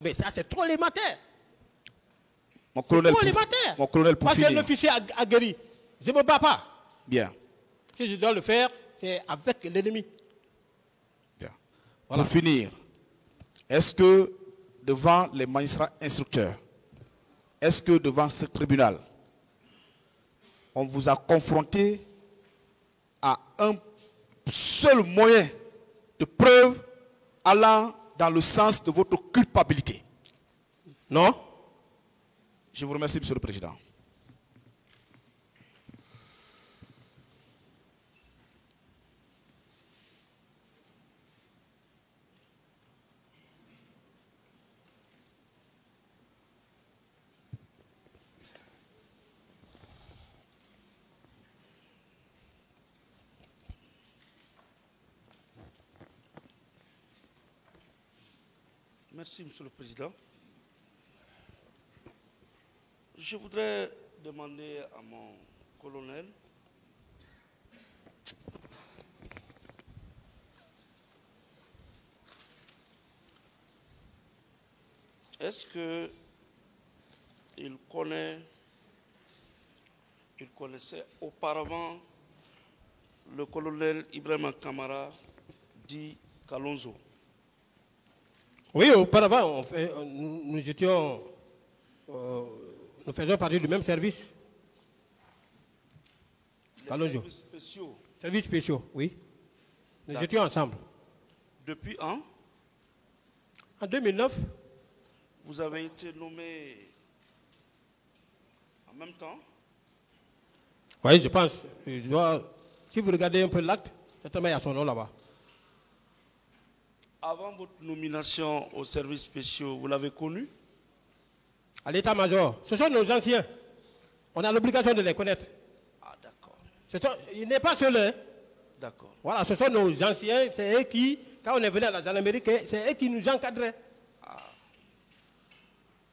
Mais ça, c'est trop élémentaire. Mon colonel, pour Parce qu'un officier aguerri, je ne me bats pas. Bien. Si je dois le faire, c'est avec l'ennemi. Bien. Voilà. Pour finir, est-ce que devant les magistrats instructeurs, est-ce que devant ce tribunal, on vous a confronté à un seul moyen de preuve allant dans le sens de votre culpabilité? Non. Je vous remercie, Monsieur le Président. Merci, Monsieur le Président. Je voudrais demander à mon colonel est-ce qu'il connaissait auparavant le colonel Ibrahima Kamara dit Kalonzo? Oui, auparavant, nous faisions partie du même service. Les services spéciaux. Services spéciaux, oui. Nous étions ensemble. Depuis quand? En 2009. Vous avez été nommé en même temps? Oui, je pense. Si vous regardez un peu l'acte, certainement il y a son nom là-bas. Avant votre nomination aux services spéciaux, vous l'avez connu? À l'état-major. Ce sont nos anciens. On a l'obligation de les connaître. Ah, d'accord. Il n'est pas seul. Hein? D'accord. Voilà, ce sont nos anciens. C'est eux qui, quand on est venu à la gendarmerie, c'est eux qui nous encadraient. Ah.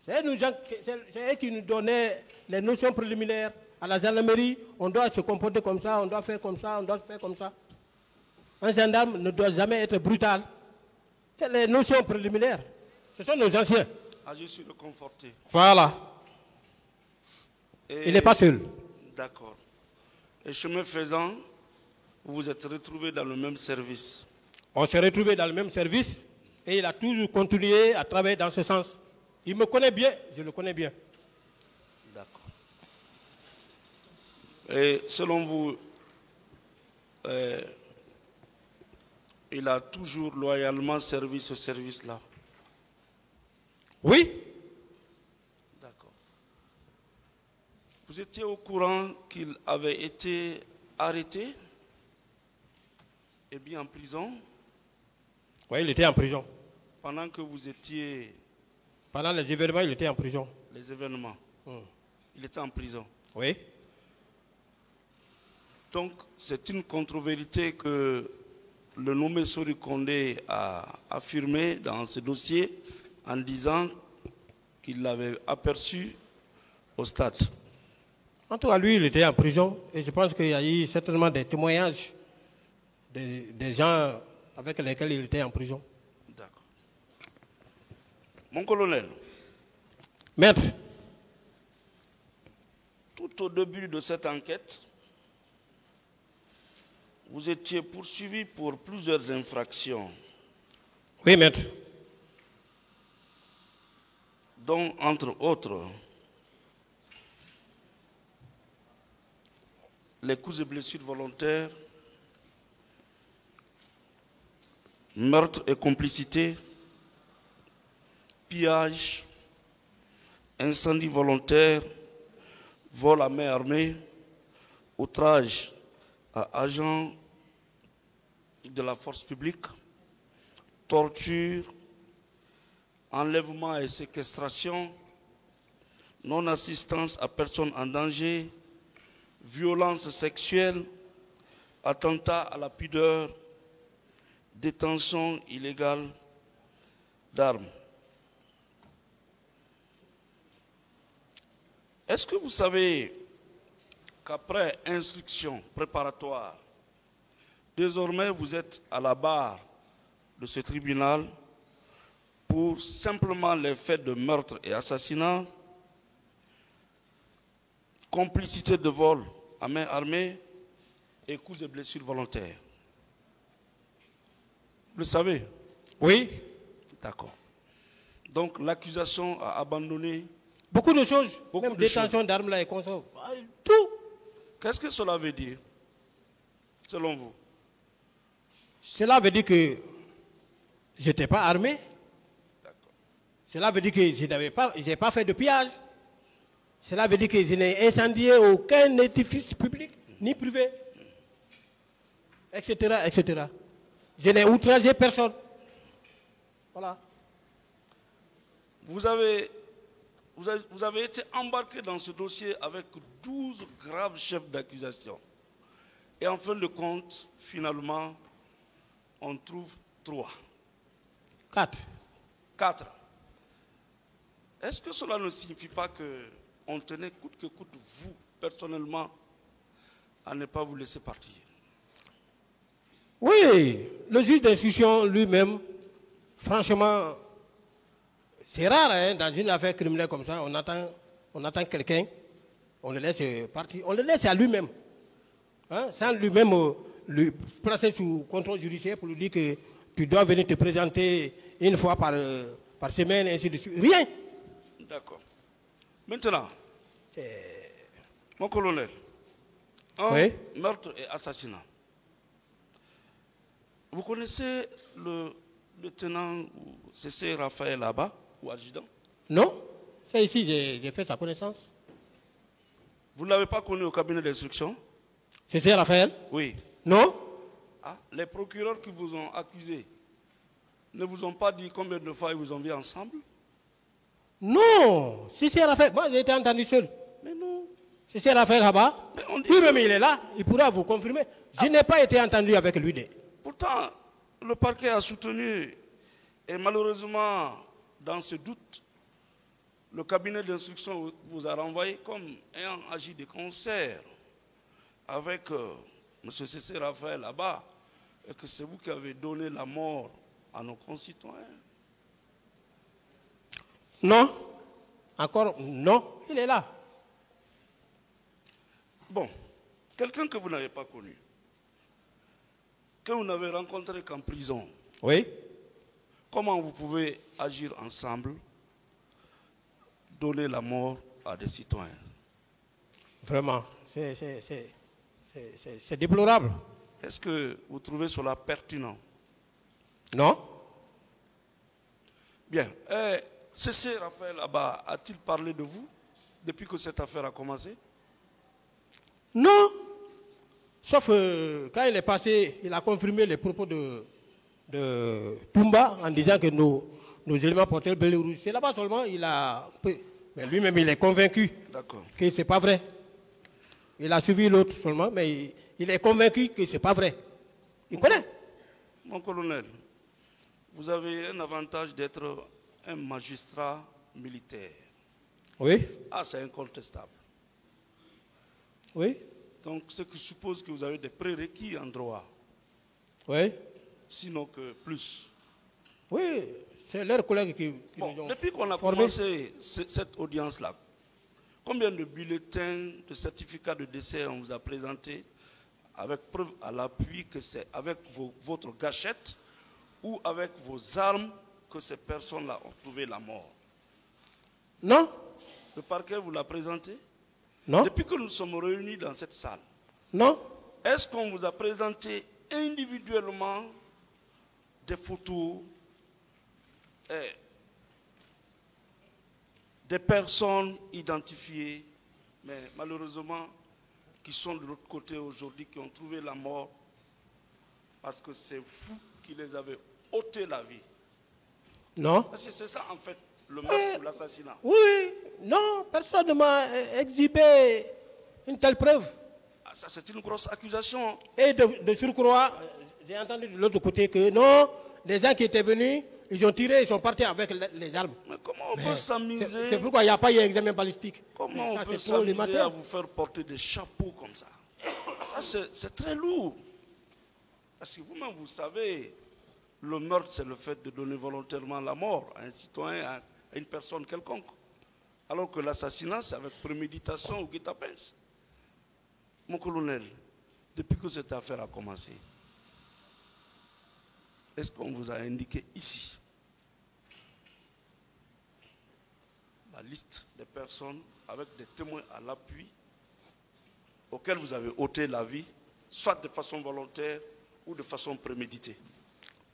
C'est eux qui nous donnaient les notions préliminaires. À la gendarmerie, on doit se comporter comme ça, on doit faire comme ça, on doit faire comme ça. Un gendarme ne doit jamais être brutal. C'est les notions préliminaires. Ce sont nos anciens. Ah, je suis réconforté. Voilà. Et il n'est pas seul. D'accord. Et chemin faisant, vous vous êtes retrouvés dans le même service? On s'est retrouvés dans le même service et il a toujours continué à travailler dans ce sens. Il me connaît bien, je le connais bien. D'accord. Et selon vous, il a toujours loyalement servi ce service-là? Oui. D'accord. Vous étiez au courant qu'il avait été arrêté et bien en prison? Oui, il était en prison. Pendant que vous étiez... Pendant les événements, il était en prison. Les événements? Il était en prison? Oui. Donc, c'est une contre-vérité que le nommé Sori Kondé a affirmé dans ce dossier en disant qu'il l'avait aperçu au stade. En tout cas, lui, il était en prison et je pense qu'il y a eu certainement des témoignages des gens avec lesquels il était en prison. D'accord. Mon colonel. Maître. Tout au début de cette enquête, vous étiez poursuivi pour plusieurs infractions. Oui, maître. Dont, entre autres, les coups et blessures volontaires, meurtre et complicité, pillage, incendie volontaire, vol à main armée, outrage à agents de la force publique, torture, enlèvement et séquestration, non-assistance à personne en danger, violence sexuelle, attentat à la pudeur, détention illégale d'armes. Est-ce que vous savez qu'après instruction préparatoire, désormais vous êtes à la barre de ce tribunal pour simplement les faits de meurtre et assassinat, complicité de vol à main armée et coups et blessures volontaires. Vous le savez? Oui. D'accord. Donc l'accusation a abandonné Beaucoup de choses. Beaucoup Même de détention d'armes là et conso. Tout. Qu'est-ce que cela veut dire, selon vous? Cela veut dire que je n'étais pas armé. Cela veut dire que je n'ai pas fait de pillage. Cela veut dire que je n'ai incendié aucun édifice public ni privé, etc., etc. Je n'ai outragé personne. Voilà. Vous avez été embarqué dans ce dossier avec 12 graves chefs d'accusation. Et en fin de compte, finalement, on trouve 3. 4. Est-ce que cela ne signifie pas qu'on tenait coûte que coûte, vous, personnellement, à ne pas vous laisser partir? Oui, le juge d'instruction lui-même, franchement, c'est rare hein, dans une affaire criminelle comme ça, on attend quelqu'un, on le laisse partir, on le laisse à lui-même. Hein, sans lui-même lui placer sous contrôle judiciaire pour lui dire que tu dois venir te présenter une fois par semaine, ainsi de suite. Rien. D'accord. Maintenant, mon colonel, oui. Meurtre et assassinat. Vous connaissez le lieutenant C.C. Raphaël là-bas, ou adjudant? Non, c'est ici, j'ai fait sa connaissance. Vous ne l'avez pas connu au cabinet d'instruction? C.C. Raphaël? Oui. Non? Ah, les procureurs qui vous ont accusé ne vous ont pas dit combien de fois ils vous ont vu ensemble? Non, C.C. Raphaël, moi j'ai été entendu seul. Mais non. C.C. Raphaël là-bas, lui-même il est là, il pourra vous confirmer. Je n'ai pas été entendu avec lui. Pourtant, le parquet a soutenu, et malheureusement, dans ce doute, le cabinet d'instruction vous a renvoyé comme ayant agi de concert avec M. C.C. Raphaël là-bas, et que c'est vous qui avez donné la mort à nos concitoyens. Non, encore non, il est là. Bon, quelqu'un que vous n'avez pas connu, que vous n'avez rencontré qu'en prison. Oui. Comment vous pouvez agir ensemble, donner la mort à des citoyens? Vraiment, c'est déplorable. Est-ce que vous trouvez cela pertinent? Non. Bien. C.C. Raphaël là-bas a-t-il parlé de vous depuis que cette affaire a commencé? Non. Sauf quand il est passé, il a confirmé les propos de Toumba en disant que nos éléments portaient le blé rouge. C'est là-bas seulement, mais lui-même il est convaincu que ce n'est pas vrai. Il a suivi l'autre seulement, mais il est convaincu que ce n'est pas vrai. Il connaît. Mon colonel, vous avez un avantage d'être un magistrat militaire. Oui. Ah, c'est incontestable. Oui. Donc, ce qui suppose que vous avez des prérequis en droit. Oui. Sinon que plus. Oui, c'est leurs collègues qui bon, nous ont depuis qu'on a formés. commencé cette audience-là, combien de bulletins, de certificats de décès on vous a présenté avec preuve à l'appui que c'est avec votre gâchette ou avec vos armes que ces personnes-là ont trouvé la mort? Non. Le parquet vous l'a présenté? Non. Depuis que nous sommes réunis dans cette salle, non. Est-ce qu'on vous a présenté individuellement des photos des personnes identifiées, mais malheureusement qui sont de l'autre côté aujourd'hui, qui ont trouvé la mort parce que c'est vous qui les avez ôté la vie? Non. Parce que c'est ça en fait le meurtre ou l'assassinat. Oui, non, personne ne m'a exhibé une telle preuve. Ah, ça c'est une grosse accusation. Et de surcroît, j'ai entendu de l'autre côté que non, les gens qui étaient venus, ils ont tiré, ils sont partis avec les armes. Mais comment on peut s'amuser? C'est pourquoi il n'y a pas eu d'examen balistique. Comment on peut s'amuser à vous faire porter des chapeaux comme ça? Ça c'est très lourd. Parce que vous-même vous savez le meurtre, c'est le fait de donner volontairement la mort à un citoyen, à une personne quelconque. Alors que l'assassinat, c'est avec préméditation ou guet-apens. Mon colonel, depuis que cette affaire a commencé, est-ce qu'on vous a indiqué ici la liste des personnes avec des témoins à l'appui auxquels vous avez ôté la vie, soit de façon volontaire ou de façon préméditée?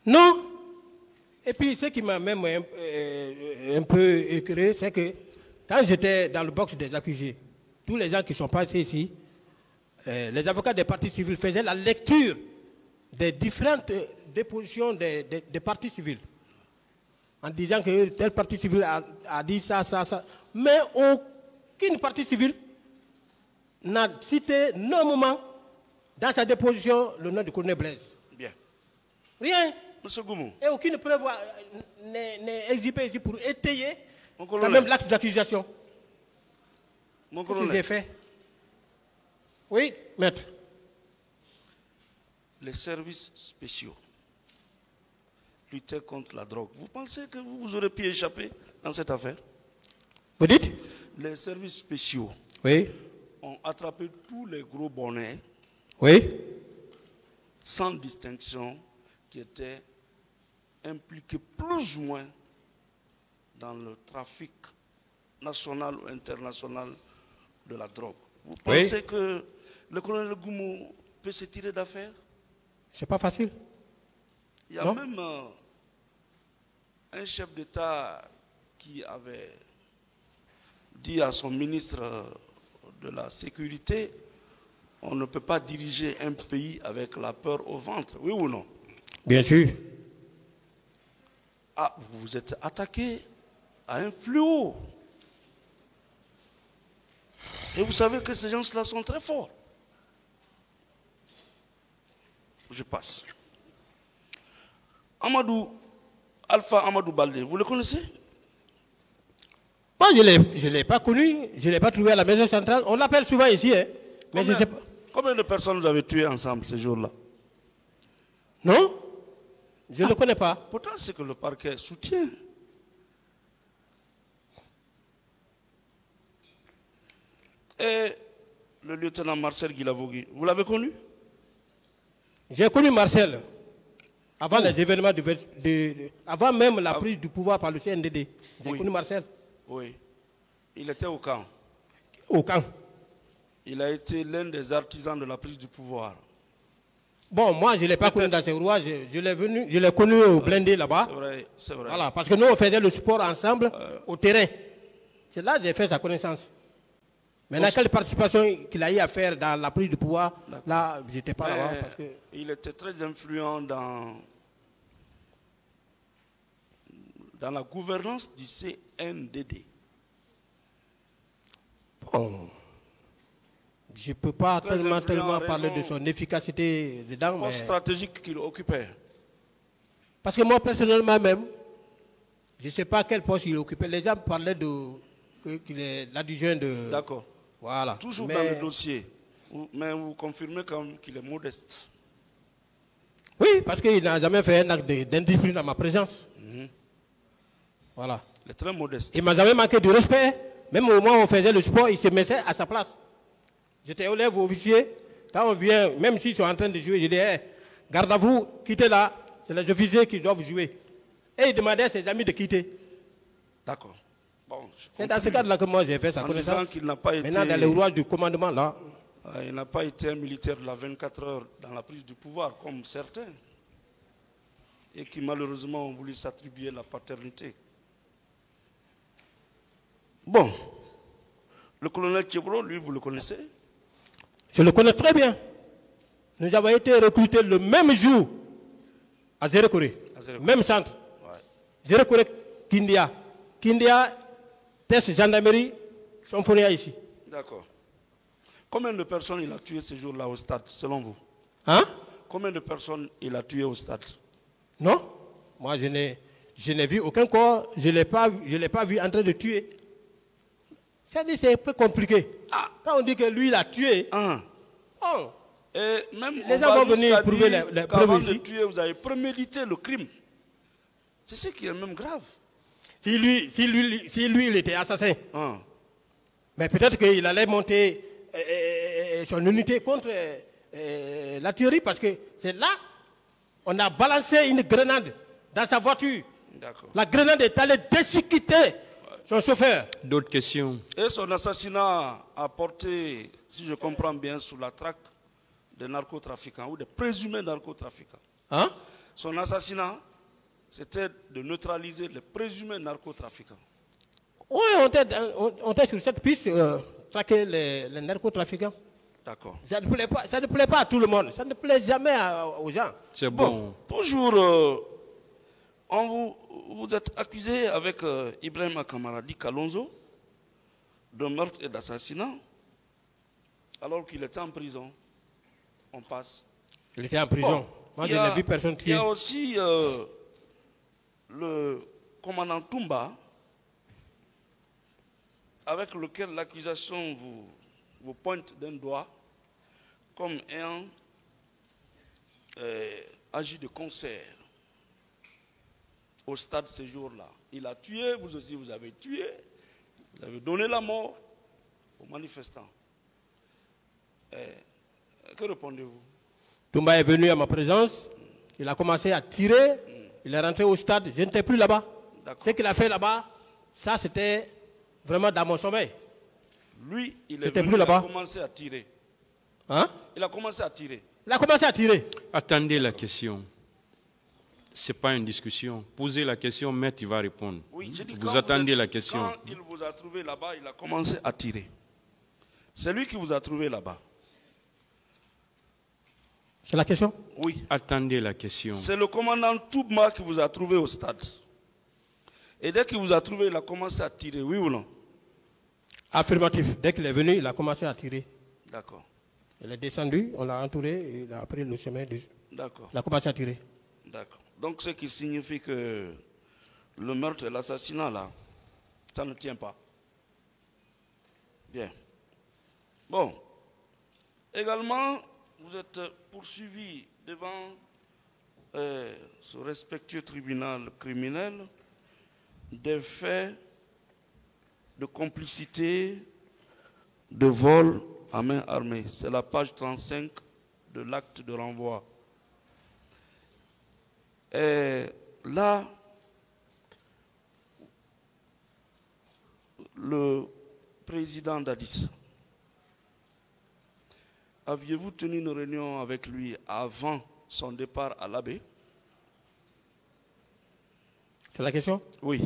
Non. Et puis, ce qui m'a même un peu écœuré, c'est que quand j'étais dans le box des accusés, tous les gens qui sont passés ici, les avocats des partis civils faisaient la lecture des différentes dépositions des partis civils, en disant que tel parti civil a dit ça, ça, ça. Mais aucune partie civile n'a cité nommément dans sa déposition le nom du colonel Blaise. Bien. Rien. Monsieur Goumou. Et aucune preuve n'est exhibée ici pour étayer quand colonel, même l'acte d'accusation. Mon Qu'est-ce que colonel, j'ai fait? Oui, maître. les services spéciaux lutter contre la drogue. Vous pensez que vous aurez pu échapper dans cette affaire? Vous dites? Les services spéciaux Oui. ont attrapé tous les gros bonnets, Oui. sans distinction, qui étaient impliqués plus ou moins dans le trafic national ou international de la drogue. Vous pensez que le colonel Goumou peut se tirer d'affaire? C'est pas facile. Il y a même un chef d'État qui avait dit à son ministre de la Sécurité: on ne peut pas diriger un pays avec la peur au ventre, oui ou non? Bien sûr. Ah, vous vous êtes attaqué à un fléau. Et vous savez que ces gens-là sont très forts. Je passe. Alpha Amadou Baldé, vous le connaissez? Moi, je ne l'ai pas connu, je ne l'ai pas trouvé à la maison centrale. On l'appelle souvent ici, hein, mais je ne sais pas. Combien de personnes vous avez tuées ensemble ces jours-là? Non, je ne le connais pas. Pourtant, c'est que le parquet soutient. Et le lieutenant Marcel Guilavogui, vous l'avez connu? J'ai connu Marcel avant les événements avant même la prise du pouvoir par le CNDD. J'ai connu Marcel. Oui. Il était au camp. Au camp. Il a été l'un des artisans de la prise du pouvoir. Bon, moi, je ne l'ai pas connu dans ces rouages. Je l'ai connu au blindé là-bas. C'est vrai, c'est vrai. Voilà, parce que nous, on faisait le sport ensemble au terrain. C'est là que j'ai fait sa connaissance. Maintenant, quelle participation qu'il a eu à faire dans la prise du pouvoir, là, je n'étais pas là-bas. Parce que... Il était très influent dans la gouvernance du CNDD. Bon, je ne peux pas tellement parler de son efficacité dedans. Poste stratégique qu'il occupait. Parce que moi, personnellement même, je ne sais pas quel poste il occupait. Les gens parlaient qu'il est l'adjoint de... D'accord. Voilà. Toujours dans le dossier. Mais vous confirmez quand même qu'il est modeste. Oui, parce qu'il n'a jamais fait un acte d'indiscipline dans ma présence. Voilà. Il est très modeste. Il ne m'a jamais manqué de respect. Même au moment où on faisait le sport, il se mettait à sa place. J'étais élève officier. Quand on vient, même s'ils sont en train de jouer, je dis, hey, garde à vous, quittez là. C'est les officiers qui doivent jouer. Et il demandait à ses amis de quitter. D'accord. Bon, c'est dans ce cadre-là que moi j'ai fait sa connaissance. Qu'il n'a pas Maintenant, dans les rouages du commandement, là. Il n'a pas été un militaire de la 24 heures dans la prise du pouvoir, comme certains. Et qui malheureusement ont voulu s'attribuer la paternité. Bon. Le colonel Tchebro, lui, vous le connaissez? Je le connais très bien. Nous avons été recrutés le même jour à Zérekoré. Même centre. Ouais. Zérekoré, Kindia. Kindia, test gendarmerie, sont fournis ici. D'accord. Combien de personnes il a tué ce jour-là au stade, selon vous? Hein? Combien de personnes il a tué au stade? Non. Moi, je n'ai vu aucun corps. Je ne l'ai pas vu en train de tuer. C'est un peu compliqué. Quand on dit que lui, il a tué. Oh. Et même Les gens vont venir prouver les preuves qu'avant ici. de tuer, vous avez prémédité le crime. C'est ce qui est même grave. Si lui, il était assassin, Hein. mais peut-être qu'il allait monter son unité contre la tuerie, parce que c'est là, on a balancé une grenade dans sa voiture. D'accord. La grenade est allée déchiqueter son chauffeur. D'autres questions? Et son assassinat a porté, si je comprends bien, sous la traque des narcotrafiquants ou des présumés narcotrafiquants. Hein? Son assassinat, c'était de neutraliser les présumés narcotrafiquants. Oui, on était sur cette piste, traquer les narcotrafiquants. D'accord. Ça ne plaît pas à tout le monde. Ça ne plaît jamais aux gens. C'est bon. Toujours, vous êtes accusé avec Ibrahim Kamaradi Kalonzo de meurtre et d'assassinat, alors qu'il était en prison. On passe. Il était en prison. Bon, Moi, je n'ai vu personne il y tuer. a aussi le commandant Toumba, avec lequel l'accusation vous pointe d'un doigt comme ayant agi de concert au stade ce jour-là. Il a tué, vous aussi vous avez tué, vous avez donné la mort aux manifestants. Que répondez-vous? Toumba est venu à ma présence, il a commencé à tirer, il est rentré au stade, je n'étais plus là-bas. Ce qu'il a fait là-bas, ça c'était vraiment dans mon sommeil. Lui, il est J'étais venu, plus il a là-bas. commencé à tirer. Hein? Il a commencé à tirer. Il a commencé à tirer. Attendez la question. Ce n'est pas une discussion. Posez la question, maître, il va répondre. Oui, je dis, Vous quand attendez êtes- la question. Quand il vous a trouvé là-bas, il a commencé à tirer. C'est lui qui vous a trouvé là-bas. C'est la question? Oui. Attendez la question. C'est le commandant Toumba qui vous a trouvé au stade. Et dès qu'il vous a trouvé, il a commencé à tirer, oui ou non? Affirmatif. Dès qu'il est venu, il a commencé à tirer. D'accord. Il est descendu, on l'a entouré, et il a pris le chemin. D'accord. Il a commencé à tirer. D'accord. Donc, ce qui signifie que le meurtre et l'assassinat, là, ça ne tient pas. Bien. Bon. Également, vous êtes poursuivi devant ce respectueux tribunal criminel des faits de complicité, de vol à main armée. C'est la page 35 de l'acte de renvoi. Et là, le président d'Addis, aviez-vous tenu une réunion avec lui avant son départ à l'Abbé? C'est la question? Oui.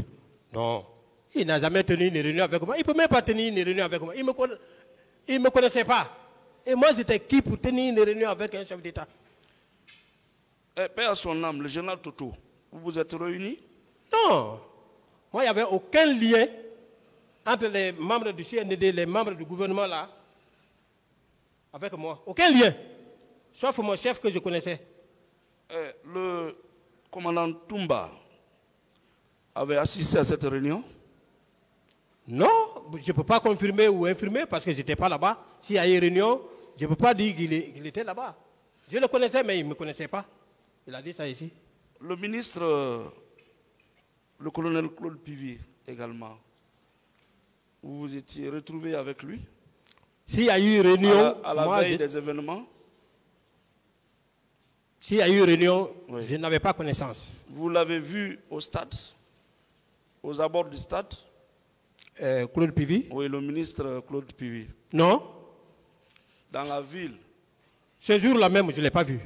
Non. Il n'a jamais tenu une réunion avec moi. Il ne peut même pas tenir une réunion avec moi. Il ne me connaissait pas. Et moi, j'étais qui pour tenir une réunion avec un chef d'État? Paix à son âme, le général Toto, vous vous êtes réunis? Non. Moi, il n'y avait aucun lien entre les membres du CNDD, les membres du gouvernement là, avec moi. Aucun lien. Sauf mon chef que je connaissais. Le commandant Toumba avait assisté à cette réunion? Non, je ne peux pas confirmer ou infirmer parce que je n'étais pas là-bas. S'il y a eu une réunion, je ne peux pas dire qu'il était là-bas. Je le connaissais, mais il ne me connaissait pas. Il a dit ça ici. Le ministre, le colonel Claude Pivier également, vous vous étiez retrouvé avec lui S'il y a eu une réunion, à la moi, veille des événements? s'il y a eu une réunion, Oui. je n'avais pas connaissance. Vous l'avez vu au stade, aux abords du stade? Claude Pivi? Oui, le ministre Claude Pivier. Non. Dans la ville. Ce jour-là même, je ne l'ai pas vu.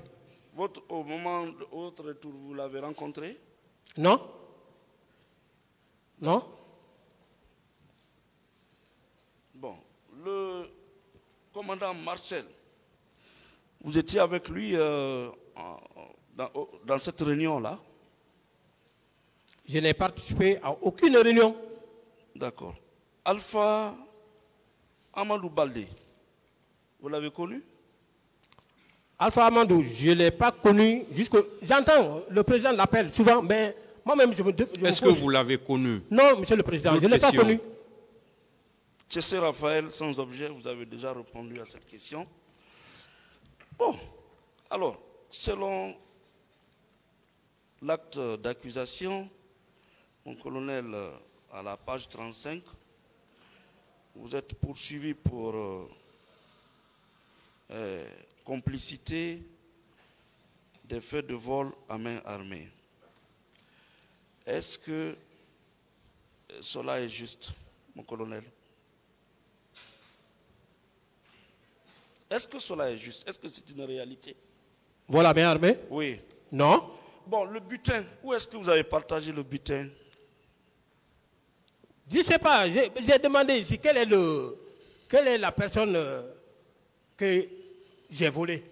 Au moment de votre retour, vous l'avez rencontré? Non. Non. Bon, le commandant Marcel, vous étiez avec lui dans cette réunion-là? Je n'ai participé à aucune réunion. D'accord. Alpha Amadou Baldé, vous l'avez connu? Alpha Amadou, je ne l'ai pas connu. J'entends, le président l'appelle souvent, mais moi-même, je me Est-ce que vous l'avez connu? Non, monsieur le président, je ne l'ai pas connu. Tchessé Raphaël, sans objet, vous avez déjà répondu à cette question. Bon, alors, selon l'acte d'accusation, mon colonel, à la page 35, vous êtes poursuivi pour complicité des faits de vol à main armée. Est-ce que cela est juste, mon colonel? Est-ce que cela est juste? Est-ce que c'est une réalité? Vol à main armée? Oui. Non. Bon, le butin, où est-ce que vous avez partagé le butin? Je ne sais pas, j'ai demandé ici quelle est la personne que j'ai volée.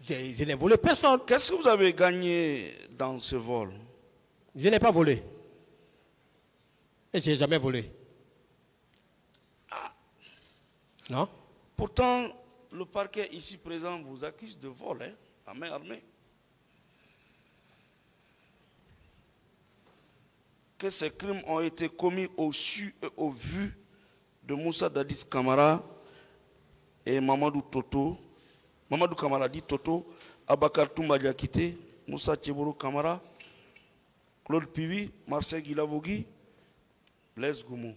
Je n'ai volé personne. Qu'est-ce que vous avez gagné dans ce vol? Je n'ai pas volé. Et je n'ai jamais volé. Non. Pourtant, le parquet ici présent vous accuse de vol, hein, à main armée. Que ces crimes ont été commis au su et au vu de Moussa Dadis Kamara et Mamadou Toto. Mamadou Kamara dit Toto, Abakar Toumba Diakité, Moussa Tcheboro Kamara, Claude Pivi, Marcel Guilavogui, Blaise Goumou.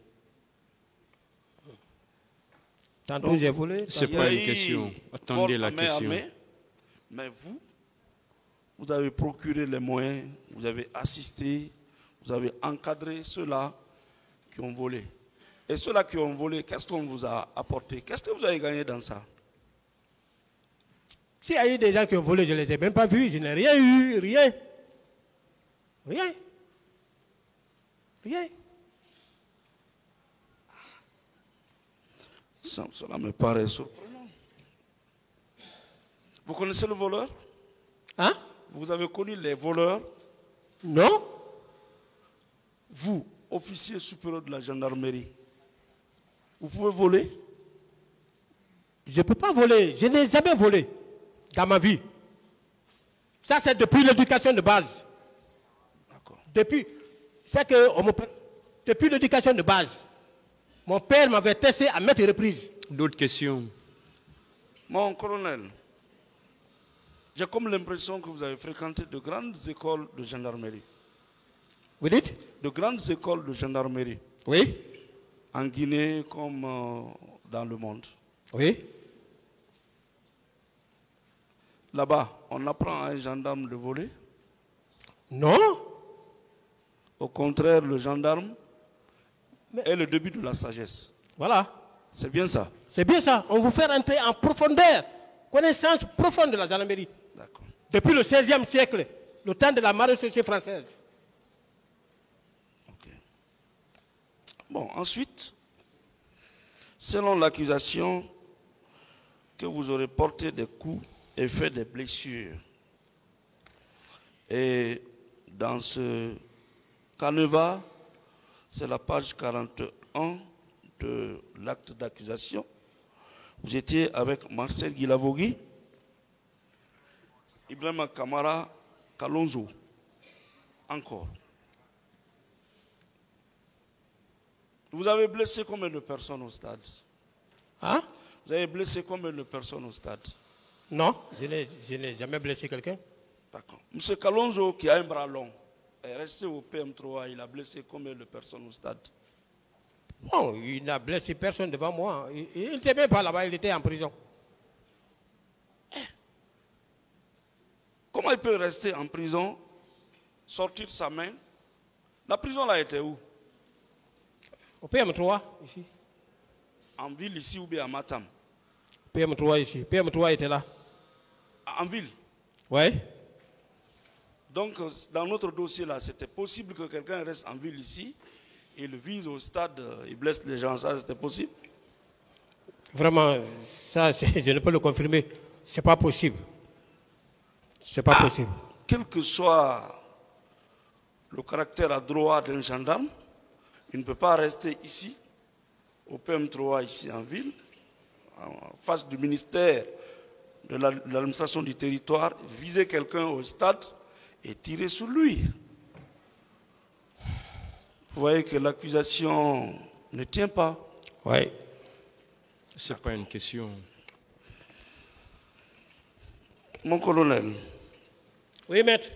Tantôt j'ai volé. C'est pas une question. Attendez la question. Mais vous avez procuré les moyens, vous avez assisté, vous avez encadré ceux-là qui ont volé. Et ceux-là qui ont volé, qu'est-ce qu'on vous a apporté? Qu'est-ce que vous avez gagné dans ça? S'il y a eu des gens qui ont volé, je ne les ai même pas vus. Je n'ai rien eu, rien. Rien. Rien. Cela me paraît surprenant. Vous connaissez le voleur? Hein? Vous avez connu les voleurs? Non. Vous, officier supérieur de la gendarmerie, vous pouvez voler? Je ne peux pas voler. Je n'ai jamais volé dans ma vie. Ça, c'est depuis l'éducation de base. D'accord. Depuis l'éducation de base. Mon père m'avait testé à maintes reprises. D'autres questions? Mon colonel, j'ai comme l'impression que vous avez fréquenté de grandes écoles de gendarmerie. Vous dites? De grandes écoles de gendarmerie. Oui. En Guinée comme dans le monde. Oui. Là-bas, on apprend à un gendarme de voler? Non. Au contraire, le gendarme est le début de la sagesse. Voilà. C'est bien ça? C'est bien ça. On vous fait rentrer en profondeur. Connaissance profonde de la gendarmerie. D'accord. Depuis le XVIe siècle, le temps de la maréchaussée française. Ok. Bon, ensuite, selon l'accusation que vous aurez porté des coups et fait des blessures, et dans ce canevas, c'est la page 41 de l'acte d'accusation. Vous étiez avec Marcel Guilavogui, Ibrahima Kamara Kalonzo, encore. Vous avez blessé combien de personnes au stade? Hein? Vous avez blessé combien de personnes au stade? Non, je n'ai jamais blessé quelqu'un. D'accord. M. Kalonzo, qui a un bras long, est resté au PM3, il a blessé combien de personnes au stade? Bon, il n'a blessé personne devant moi. Il n'était même pas là-bas, il était en prison. Comment il peut rester en prison, sortir sa main? La prison là était où? Au PM3, ici. En ville ici ou bien à Matam? PM3 ici. PM3 était là. En ville? Oui. Donc, dans notre dossier là, c'était possible que quelqu'un reste en ville ici, il vise au stade, il blesse les gens, ça c'était possible? Vraiment, ça, je ne peux le confirmer. Ce n'est pas possible. Ce n'est pas possible. Quel que soit le caractère adroit d'un gendarme, il ne peut pas rester ici, au PM3, ici en ville, en face du ministère de l'administration du territoire, viser quelqu'un au stade et tirer sur lui. Vous voyez que l'accusation ne tient pas. Oui. Ce n'est pas une question. Mon colonel, Oui, maître.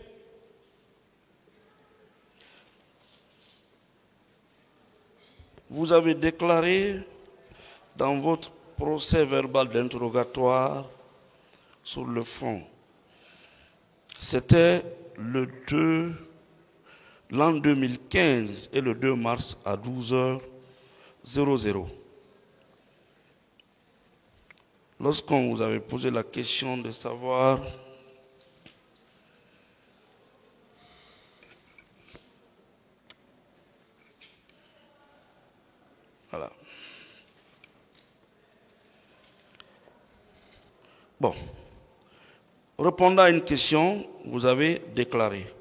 vous avez déclaré dans votre procès verbal d'interrogatoire sur le fond, c'était l'an 2015 et le 2 mars à 12h00. Lorsqu'on vous avait posé la question de savoir voilà. Bon. Répondant à une question, vous avez déclaré.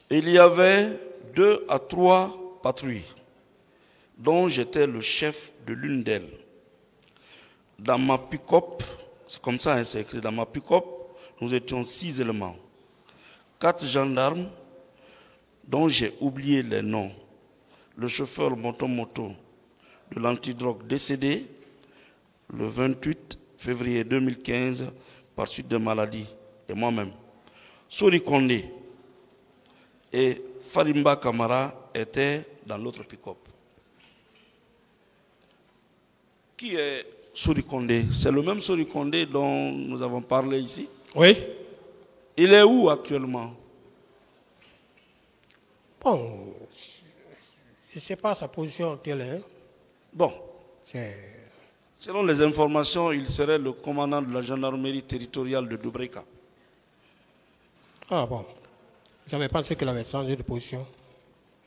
Il y avait 2 à 3 patrouilles, dont j'étais le chef de l'une d'elles. Dans ma pick-up, c'est comme ça, hein, c'est écrit, dans ma pick-up, nous étions 6 éléments. 4 gendarmes, dont j'ai oublié les noms. Le chauffeur moto-moto de l'antidrogue décédé le 28 février 2015 par suite de maladie, et moi-même. Sori Kondé et Farimba Kamara étaient dans l'autre pick-up. Qui est Sori Kondé? C'est le même Sori Kondé dont nous avons parlé ici. Oui. Il est où actuellement? Bon, je ne sais pas sa position actuelle. Hein. Bon, C'est... selon les informations, il serait le commandant de la gendarmerie territoriale de Dubreka. Ah bon. J'avais pensé qu'il avait changé de position.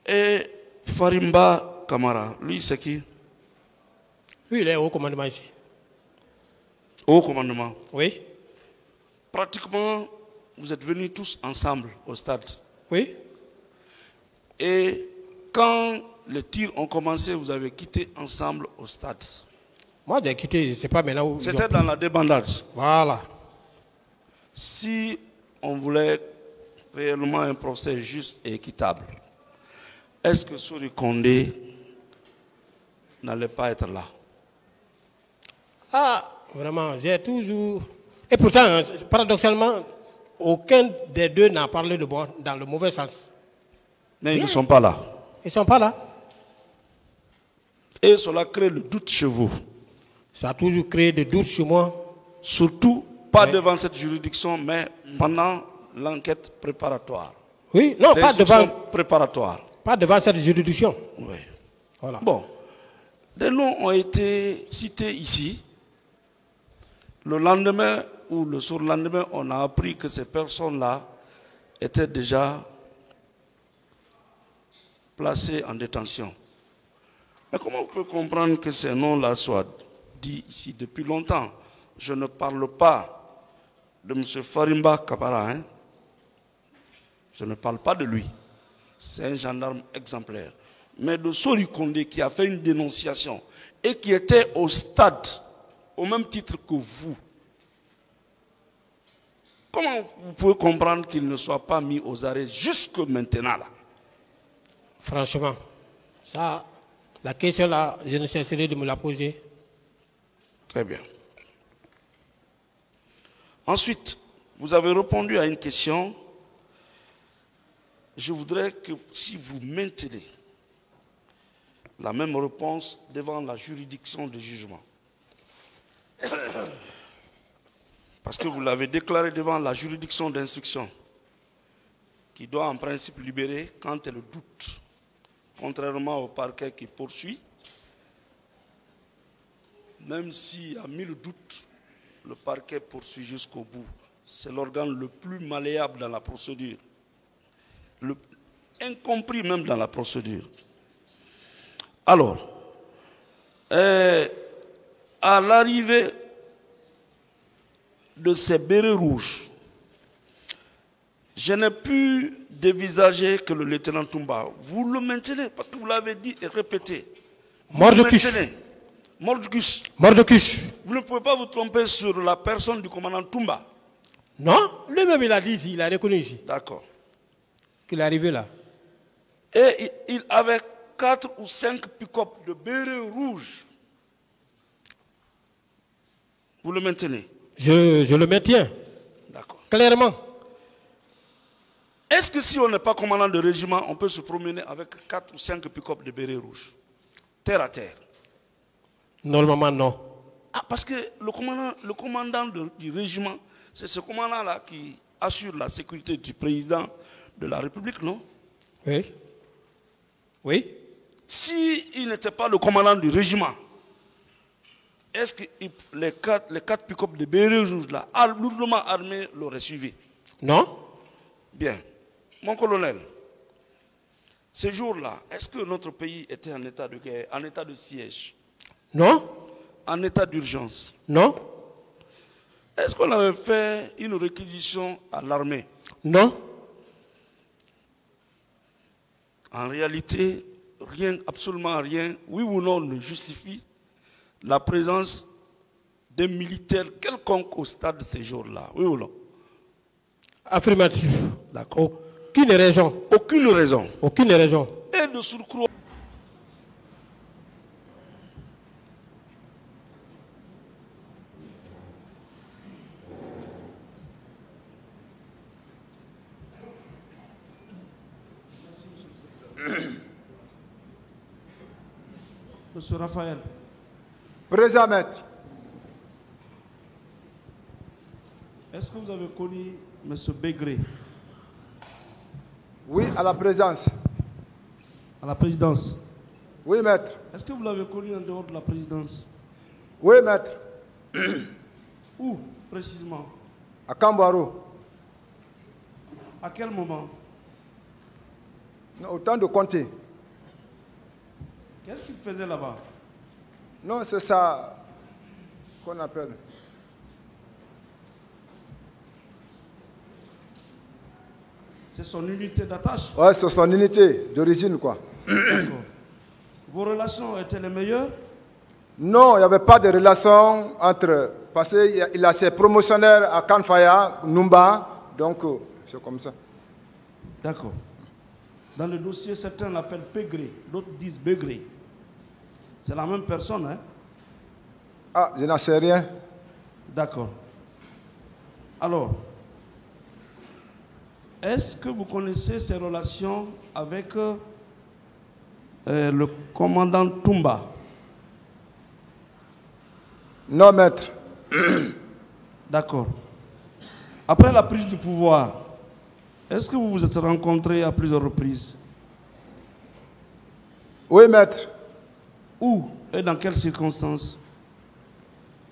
Et Farimba Kamara, lui c'est qui? Lui, il est au commandement ici. Au commandement. Oui. Pratiquement, vous êtes venus tous ensemble au stade. Oui. Et quand les tirs ont commencé, vous avez quitté ensemble au stade. Moi, j'ai quitté, je ne sais pas maintenant où. C'était dans la débandade. Voilà. Si on voulait réellement un procès juste et équitable, est-ce que Sori Kondé n'allait pas être là? Ah, vraiment, j'ai toujours... Et pourtant, paradoxalement, aucun des deux n'a parlé de bon dans le mauvais sens. Mais ils ne sont pas là. Ils ne sont pas là. Et cela crée le doute chez vous. Ça a toujours créé des doutes chez moi. Surtout, pas devant cette juridiction, mais pendant l'enquête préparatoire. Oui, non, pas devant, préparatoire. pas devant cette juridiction. Oui. Voilà. Bon, des noms ont été cités ici. Le lendemain ou le surlendemain, on a appris que ces personnes-là étaient déjà placées en détention. Mais comment on peut comprendre que ces noms-là soient dits ici depuis longtemps? Je ne parle pas de M. Farimba Kamara. Hein? Je ne parle pas de lui. C'est un gendarme exemplaire. Mais de Sori Kondé qui a fait une dénonciation et qui était au stade au même titre que vous. Comment vous pouvez comprendre qu'il ne soit pas mis aux arrêts jusque maintenant là? Franchement, ça, la question là, je ne cesserai de me la poser. Très bien. Ensuite, vous avez répondu à une question. Je voudrais que si vous maintenez la même réponse devant la juridiction de jugement, parce que vous l'avez déclaré devant la juridiction d'instruction, qui doit en principe libérer quand elle doute, contrairement au parquet qui poursuit, même s'il y a 1000 doutes, le parquet poursuit jusqu'au bout. C'est l'organe le plus malléable dans la procédure, incompris même dans la procédure. Alors, à l'arrivée de ces bérets rouges, je n'ai pu dévisager que le lieutenant Toumba. Vous le maintenez, parce que vous l'avez dit et répété. Mordecus. Mordecus. Mordecus. Vous ne pouvez pas vous tromper sur la personne du commandant Toumba. Non, lui-même il a dit ici, il a reconnu ici. D'accord. Qu'il est arrivé là. Et il avait 4 ou 5 pick-up de bérets rouges. Vous le maintenez? Je le maintiens. Clairement. Est-ce que si on n'est pas commandant de régiment, on peut se promener avec 4 ou 5 pick-up de bérets rouges, terre à terre? Normalement, non. Ah, parce que le commandant du régiment, c'est ce commandant-là qui assure la sécurité du président de la République, non? Oui. Oui. S'il n'était pas le commandant du régiment, est-ce que les 4 pick-up de bérets rouges, là, lourdement armés, l'auraient suivi? Non. Bien. Mon colonel, ces jours-là, est-ce que notre pays était en état de guerre, en état de siège? Non. En état d'urgence? Non. Est-ce qu'on avait fait une réquisition à l'armée? Non. En réalité, rien, absolument rien, oui ou non, ne justifie la présence des militaires quelconques au stade de ces jours-là. Oui ou non? Affirmatif. D'accord. Aucune raison. Aucune raison. Aucune raison. Et de surcroît, Monsieur Raphaël. Présent, maître. Est-ce que vous avez connu M. Bégré? Oui, à la présence. À la présidence? Oui, maître. Est-ce que vous l'avez connu en dehors de la présidence? Oui, maître. Où, précisément? À Cambaro. À quel moment? Non, au temps de compter. Qu'est-ce qu'il faisait là-bas? Non, c'est ça qu'on appelle. C'est son unité d'attache? Ouais, c'est son unité d'origine, quoi. D'accord. Vos relations étaient les meilleures? Non, il n'y avait pas de relation entre... Parce qu'il a ses promotionnaires à Kanfaya, Numba, donc c'est comme ça. D'accord. Dans le dossier, certains l'appellent Pégré, d'autres disent Bégré. C'est la même personne, hein? Ah, je n'en sais rien. D'accord. Alors, est-ce que vous connaissez ses relations avec le commandant Toumba? Non, maître. D'accord. Après la prise du pouvoir, est-ce que vous vous êtes rencontrés à plusieurs reprises? Oui, maître. Où et dans quelles circonstances?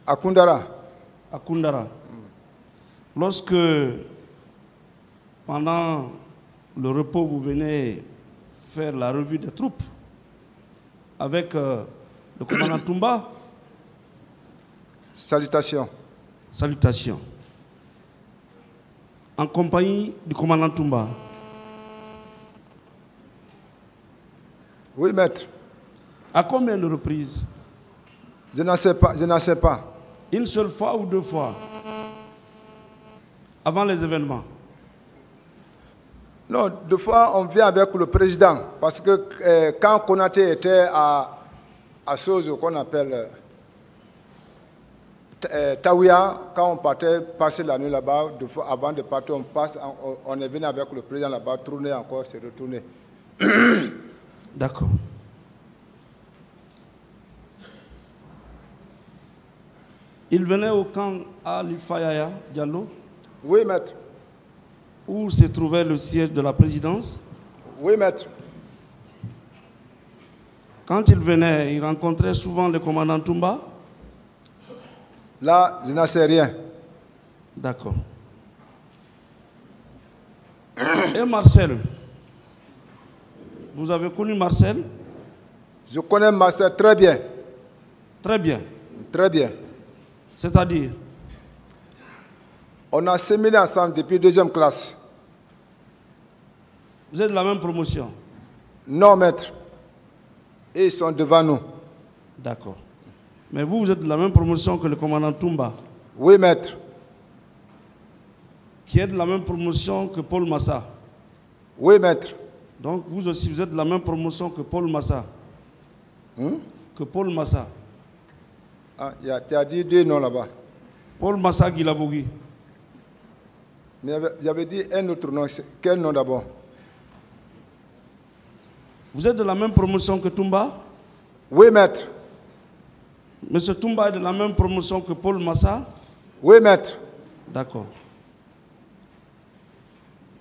À Koundara. À Koundara. Lorsque, pendant le repos, vous venez faire la revue des troupes avec le commandant Toumba? Salutations. Salutations. En compagnie du commandant Toumba? Oui, maître. À combien de reprises? Je n'en sais pas, je n'en sais pas. Une seule fois ou deux fois? Avant les événements? Non, deux fois on vient avec le président. Parce que quand Konaté était à chose qu'on appelle Taouia, quand on partait passer la nuit là-bas, deux fois avant de partir, on est venu avec le président là-bas, tourner encore, se retourner. D'accord. Il venait au camp à Lifayaya, Diallo? Oui, maître. Où se trouvait le siège de la présidence? Oui, maître. Quand il venait, il rencontrait souvent le commandant Toumba? Là, je n'en sais rien. D'accord. Et Marcel? Vous avez connu Marcel? Je connais Marcel très bien. Très bien. Très bien. C'est-à-dire? On a séminé ensemble depuis deuxième classe. Vous êtes de la même promotion? Non, maître. Et ils sont devant nous. D'accord. Mais vous, vous êtes de la même promotion que le commandant Toumba? Oui, maître. Qui est de la même promotion que Paul Massa? Oui, maître. Donc vous aussi, vous êtes de la même promotion que Paul Massa? Que Paul Massa? Ah, tu as dit deux noms là-bas. Paul Massa Guilabogui. Mais j'avais dit un autre nom. Quel nom d'abord? Vous êtes de la même promotion que Toumba? Oui, maître. Monsieur Toumba est de la même promotion que Paul Massa? Oui, maître. D'accord.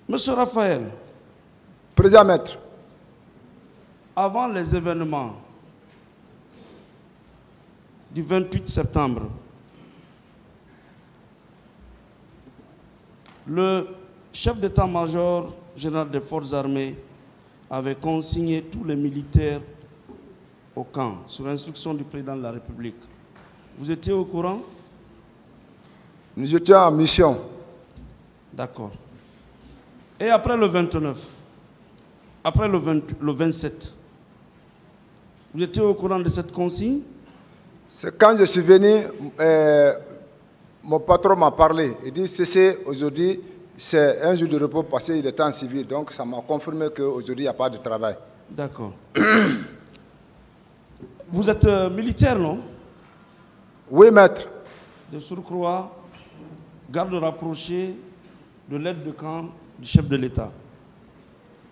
Monsieur Raphaël. Président, maître. Avant les événements du 28 septembre, le chef d'état-major général des forces armées avait consigné tous les militaires au camp, sur instruction du président de la République. Vous étiez au courant? Nous étions en mission. D'accord. Et après le 29, après le 27, vous étiez au courant de cette consigne? C'est quand je suis venu, mon patron m'a parlé. Il dit, c'est aujourd'hui, c'est un jour de repos parce qu'il était en civil. Donc ça m'a confirmé qu'aujourd'hui, il n'y a pas de travail. D'accord. Vous êtes militaire, non? Oui, maître. De surcroît, garde rapproché de l'aide de camp du chef de l'État.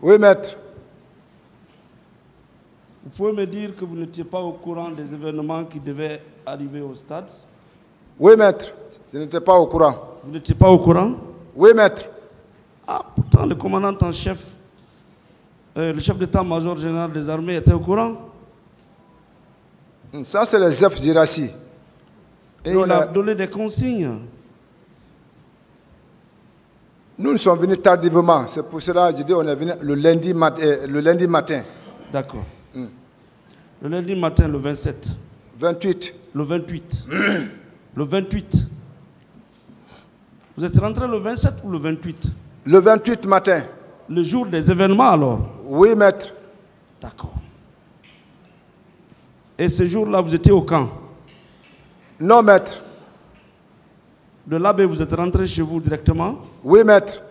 Oui, maître. Vous pouvez me dire que vous n'étiez pas au courant des événements qui devaient arriver au stade? Oui, maître. Je n'étais pas au courant. Vous n'étiez pas au courant? Oui, maître. Ah, pourtant, le commandant en chef, le chef d'état-major général des armées était au courant. Ça, c'est les Zef Girassi. Et il a donné des consignes. Nous sommes venus tardivement. C'est pour cela que je dis qu'on est venu le lundi matin. D'accord. Le lundi matin, le 27. 28. Le 28. Le 28. Vous êtes rentré le 27 ou le 28? Le 28 matin. Le jour des événements alors? Oui, maître. D'accord. Et ce jour-là, vous étiez au camp? Non, maître. De là, vous êtes rentré chez vous directement? Oui, maître.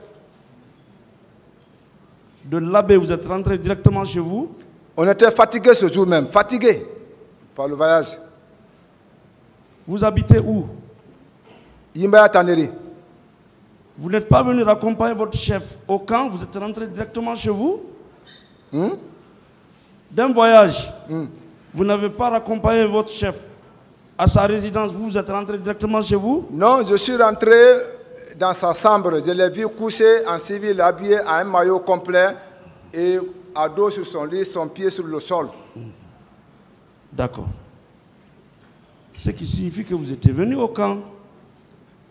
De là, vous êtes rentré directement chez vous? On était fatigués ce jour même, fatigués par le voyage. Vous habitez où? Yimbaya Taneri. Vous n'êtes pas venu raccompagner votre chef au camp, vous êtes rentré directement chez vous? D'un voyage, vous n'avez pas raccompagné votre chef à sa résidence, vous êtes rentré directement chez vous? Non, je suis rentré dans sa chambre. Je l'ai vu couché en civil, habillé à un maillot complet et à dos sur son lit, son pied sur le sol. D'accord. Ce qui signifie que vous étiez venu au camp?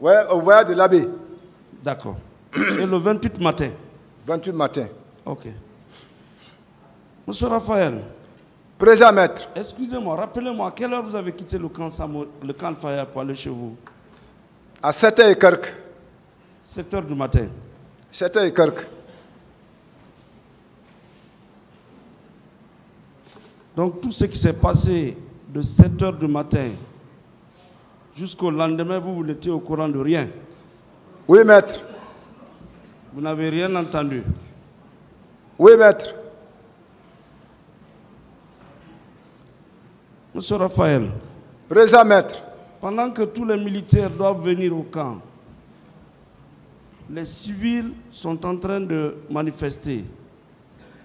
Oui, au voyage de l'abbé. D'accord. Et le 28 matin? 28 matin. Ok. Monsieur Raphaël. Présent, maître. Excusez-moi, rappelez-moi, à quelle heure vous avez quitté le camp Al-Faya pour aller chez vous? À 7h15. 7h du matin. 7h15. Donc tout ce qui s'est passé de 7h du matin jusqu'au lendemain, vous n'étiez au courant de rien? Oui, maître. Vous n'avez rien entendu? Oui, maître. Monsieur Raphaël. Présent, maître. Pendant que tous les militaires doivent venir au camp, les civils sont en train de manifester.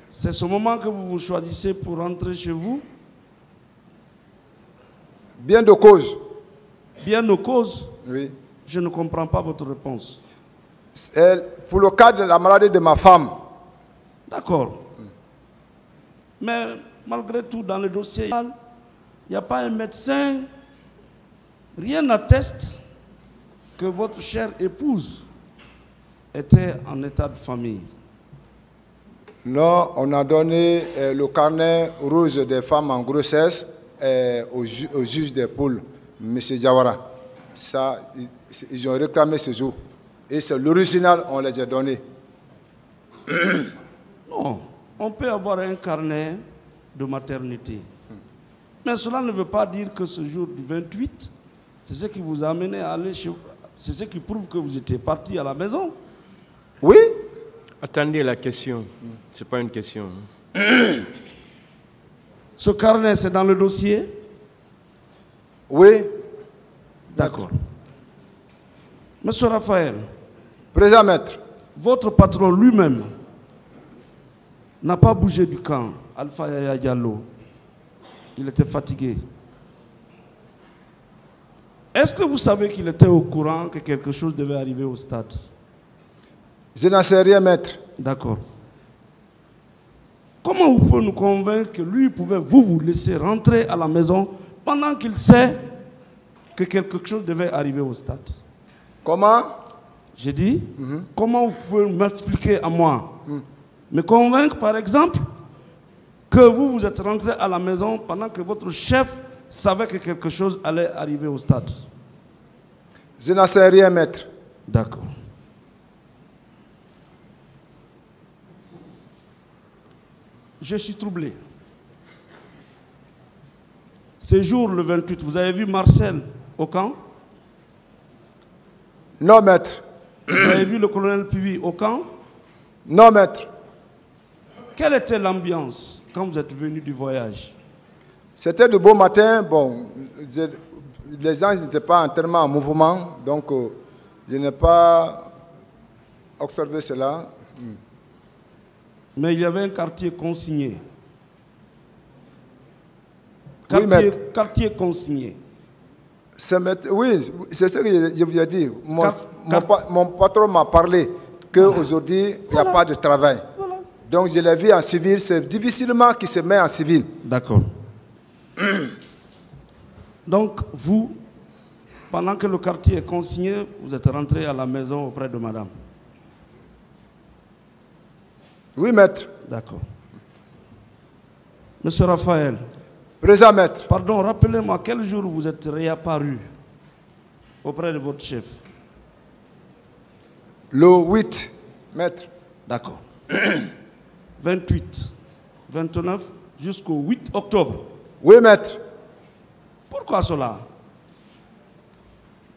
C'est ce moment que vous vous choisissez pour rentrer chez vous? Bien de cause. Bien de cause? Oui. Je ne comprends pas votre réponse. Pour le cas de la maladie de ma femme. D'accord. Mais malgré tout, dans le dossier, il n'y a pas un médecin, rien n'atteste que votre chère épouse était en état de famille. Non, on a donné le carnet rouge des femmes en grossesse au juge des poules, M. Diawara. Ça, ils ont réclamé ce jour. Et c'est l'original, on les a donnés. Non, on peut avoir un carnet de maternité. Mais cela ne veut pas dire que ce jour du 28, c'est ce qui vous a amené à aller chez vous. C'est ce qui prouve que vous étiez parti à la maison. Oui. Attendez la question. Ce n'est pas une question. Ce carnet, c'est dans le dossier? Oui. D'accord. Monsieur Raphaël. Présent, maître. Votre patron lui-même n'a pas bougé du camp, Alpha Yaya Diallo. Il était fatigué. Est-ce que vous savez qu'il était au courant que quelque chose devait arriver au stade? Je n'en sais rien, maître. D'accord. Comment vous pouvez nous convaincre que lui pouvait vous laisser rentrer à la maison pendant qu'il sait que quelque chose devait arriver au stade? Comment? J'ai dit, comment vous pouvez m'expliquer à moi, me convaincre par exemple, que vous êtes rentré à la maison pendant que votre chef savait que quelque chose allait arriver au stade? Je n'en sais rien, maître. D'accord. Je suis troublé. Ce jour, le 28, vous avez vu Marcel au camp? Non, maître. Vous avez vu le colonel Pivi au camp? Non, maître. Quelle était l'ambiance quand vous êtes venu du voyage? C'était de beau matin. Bon, les gens n'étaient pas entièrement en mouvement, donc je n'ai pas observé cela. Mais il y avait un quartier consigné. Oui, maître. Quartier consigné. Oui, c'est ce que je vous ai dit. Mon patron m'a parlé qu'aujourd'hui, il n'y a pas de travail. Voilà. Donc je l'ai vu en civil. C'est difficilement qu'il se met en civil. D'accord. Donc vous, pendant que le quartier est consigné, vous êtes rentré à la maison auprès de madame? Oui, maître. D'accord. Monsieur Raphaël. Présent, maître. Pardon, rappelez-moi, quel jour vous êtes réapparu auprès de votre chef? Le 8, maître. D'accord. 28, 29 jusqu'au 8 octobre. Oui, maître. Pourquoi cela?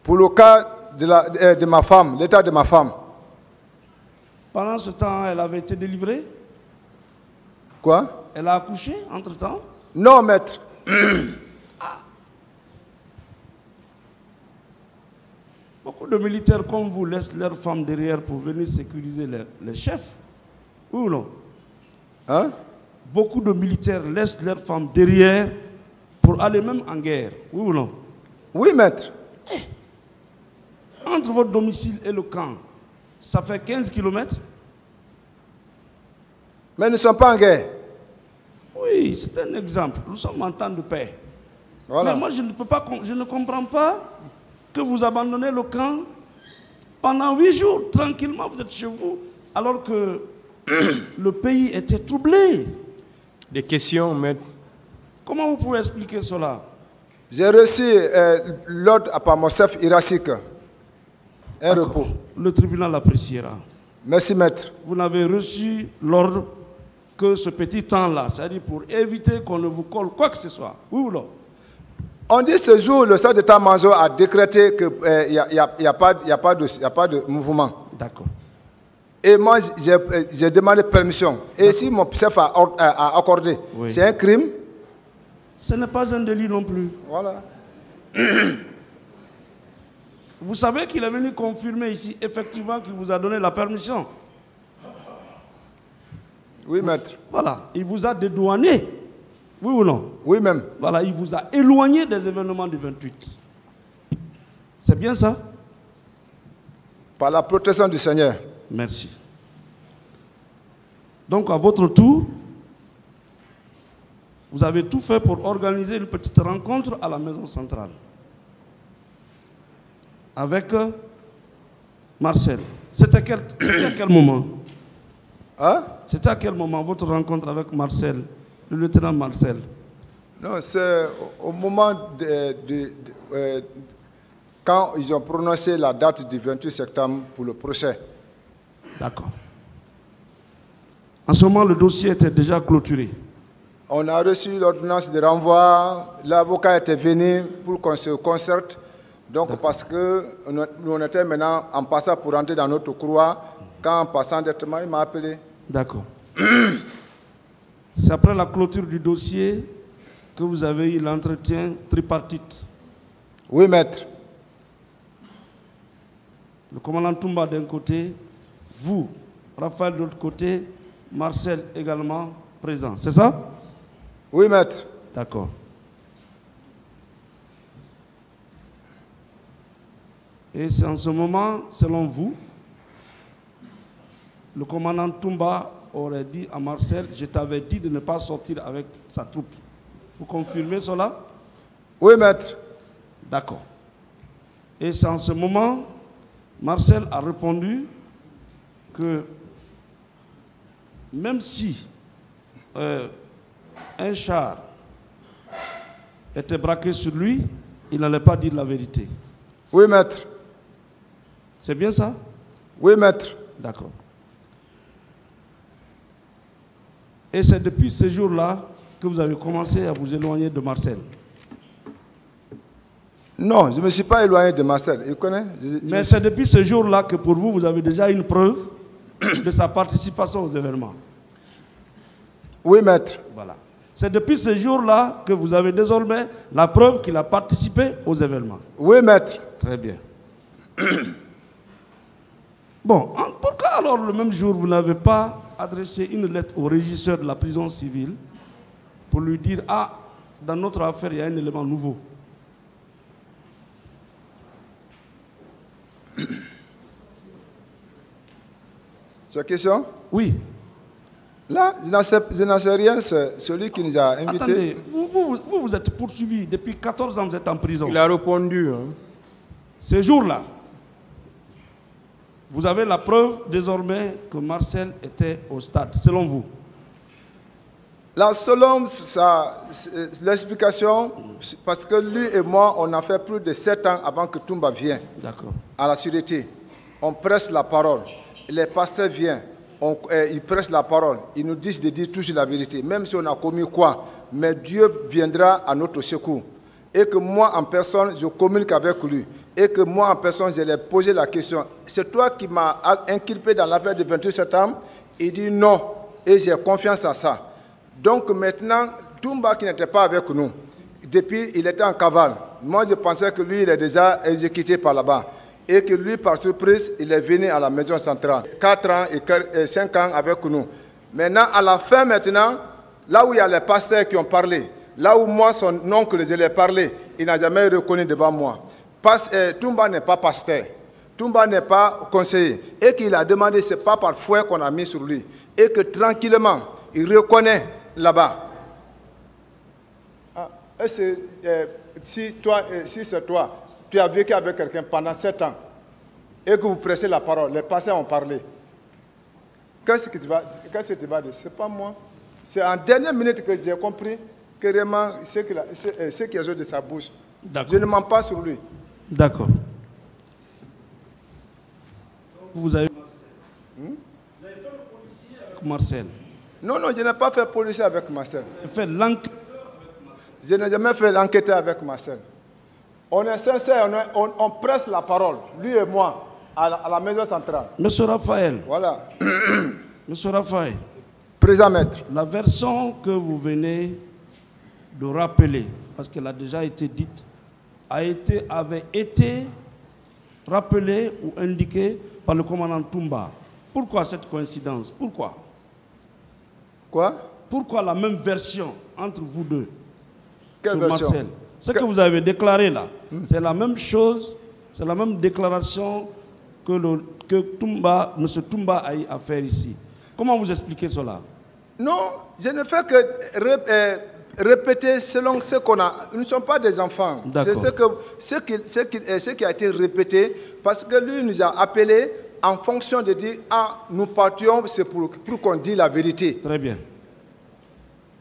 Pour le cas de ma femme, l'état de ma femme. Pendant ce temps, elle avait été délivrée? Quoi? Elle a accouché entre-temps? Non, maître. Beaucoup de militaires comme vous laissent leurs femmes derrière pour venir sécuriser les chefs. Oui ou non? Hein? Beaucoup de militaires laissent leurs femmes derrière pour aller même en guerre. Oui ou non? Oui, maître. Entre votre domicile et le camp, ça fait 15 km? Mais nous ne sommes pas en guerre. Oui, c'est un exemple. Nous sommes en temps de paix. Voilà. Mais moi, je ne comprends pas que vous abandonnez le camp pendant 8 jours. Tranquillement, vous êtes chez vous, alors que le pays était troublé. Des questions, maître? Comment vous pouvez expliquer cela? J'ai reçu l'ordre par mon chef hiérarchique. Un repos. Le tribunal appréciera. Merci, maître. Vous n'avez reçu l'ordre que ce petit temps-là, c'est-à-dire pour éviter qu'on ne vous colle quoi que ce soit. Oui ou non? On dit ce jour, le chef d'état-major a décrété qu'il n'y a pas de mouvement. D'accord. Et moi, j'ai demandé permission. Et si mon chef a accordé, oui, c'est un crime? Ce n'est pas un délit non plus. Voilà. Vous savez qu'il est venu confirmer ici, effectivement, qu'il vous a donné la permission. Oui, maître. Voilà. Il vous a dédouané. Oui ou non? Oui, même. Voilà, il vous a éloigné des événements du 28. C'est bien ça? Par la protection du Seigneur. Merci. Donc, à votre tour, vous avez tout fait pour organiser une petite rencontre à la maison centrale. Avec Marcel. C'était à quel moment? Hein? C'était à quel moment votre rencontre avec Marcel, le lieutenant Marcel? Non, c'est au moment quand ils ont prononcé la date du 28 septembre pour le procès. D'accord. En ce moment, le dossier était déjà clôturé. On a reçu l'ordonnance de renvoi. L'avocat était venu pour qu'on se concerte. Donc, parce que nous, on était maintenant en passant pour rentrer dans notre couloir. Quand en passant directement, il m'a appelé. D'accord. C'est après la clôture du dossier que vous avez eu l'entretien tripartite. Oui, maître. Le commandant Toumba d'un côté, vous, Raphaël de l'autre côté, Marcel également présent. C'est ça? Oui, maître. D'accord. Et c'est en ce moment, selon vous, le commandant Toumba aurait dit à Marcel, je t'avais dit de ne pas sortir avec sa troupe. Vous confirmez cela? Oui, maître. D'accord. Et c'est en ce moment, Marcel a répondu que même si un char était braqué sur lui, il n'allait pas dire la vérité. Oui, maître. C'est bien ça? Oui, maître. D'accord. Et c'est depuis ce jour-là que vous avez commencé à vous éloigner de Marcel. Non, je ne me suis pas éloigné de Marcel. Il connaît. Mais c'est depuis ce jour-là que pour vous, vous avez déjà une preuve de sa participation aux événements. Oui, maître. Voilà. C'est depuis ce jour-là que vous avez désormais la preuve qu'il a participé aux événements. Oui, maître. Très bien. Bon, pourquoi alors le même jour vous n'avez pas adressé une lettre au régisseur de la prison civile pour lui dire « Ah, dans notre affaire, il y a un élément nouveau ». C'est la question? Oui. Là, je n'en sais rien, c'est celui qui nous a invités. Attendez, vous êtes poursuivi. Depuis 14 ans, vous êtes en prison. Il a répondu. Hein. Ce jour-là, vous avez la preuve désormais que Marcel était au stade, selon vous. Là, selon l'explication, parce que lui et moi, on a fait plus de 7 ans avant que Toumba vienne à la sûreté. On presse la parole. Les pasteurs viennent, ils pressent la parole. Ils nous disent de dire toujours la vérité, même si on a commis quoi. Mais Dieu viendra à notre secours. Et que moi, en personne, je communique avec lui. Et que moi, en personne, je lui ai posé la question. C'est toi qui m'as inculpé dans l'affaire du 28 septembre? Il dit non. Et j'ai confiance à ça. Donc maintenant, Toumba qui n'était pas avec nous, depuis il était en cavale. Moi, je pensais que lui, il est déjà exécuté par là-bas. Et que lui, par surprise, il est venu à la maison centrale. 4 ans et 5 ans avec nous. Maintenant, à la fin maintenant, là où il y a les pasteurs qui ont parlé, là où moi, son oncle, je l'ai parlé, il n'a jamais reconnu devant moi. Toumba n'est pas pasteur. Toumba n'est pas conseiller. Et qu'il a demandé, ce n'est pas par fouet qu'on a mis sur lui. Et que tranquillement, il reconnaît là-bas. Ah, si c'est toi, tu as vécu avec quelqu'un pendant 7 ans et que vous pressez la parole, les pasteurs ont parlé. Qu'est-ce que tu vas dire? Ce n'est pas moi. C'est en dernière minute que j'ai compris que vraiment, ce qui est de sa bouche. Je ne mens pas sur lui. D'accord. Vous avez fait le policier avec Marcel? Non, je n'ai pas fait policier avec Marcel. Vous avez fait l'enquêteur avec Marcel? Je n'ai jamais fait l'enquêteur avec Marcel. On est sincère, on presse la parole, lui et moi, à la maison centrale. Monsieur Raphaël. Voilà. Monsieur Raphaël. Présent maître. La version que vous venez de rappeler, parce qu'elle a déjà été dite, avait été rappelée ou indiquée par le commandant Toumba. Pourquoi cette coïncidence? Pourquoi? Quoi? Pourquoi la même version entre vous deux? Quelle version? Marcel. Ce que vous avez déclaré là, c'est la même chose, c'est la même déclaration que M. Toumba a eu à faire ici. Comment vous expliquez cela? Non, je ne fais que répéter selon ce qu'on a. Nous ne sommes pas des enfants. C'est ce qui a été répété parce que lui nous a appelés en fonction de dire « Ah, nous partions, c'est pour qu'on dise la vérité. » Très bien.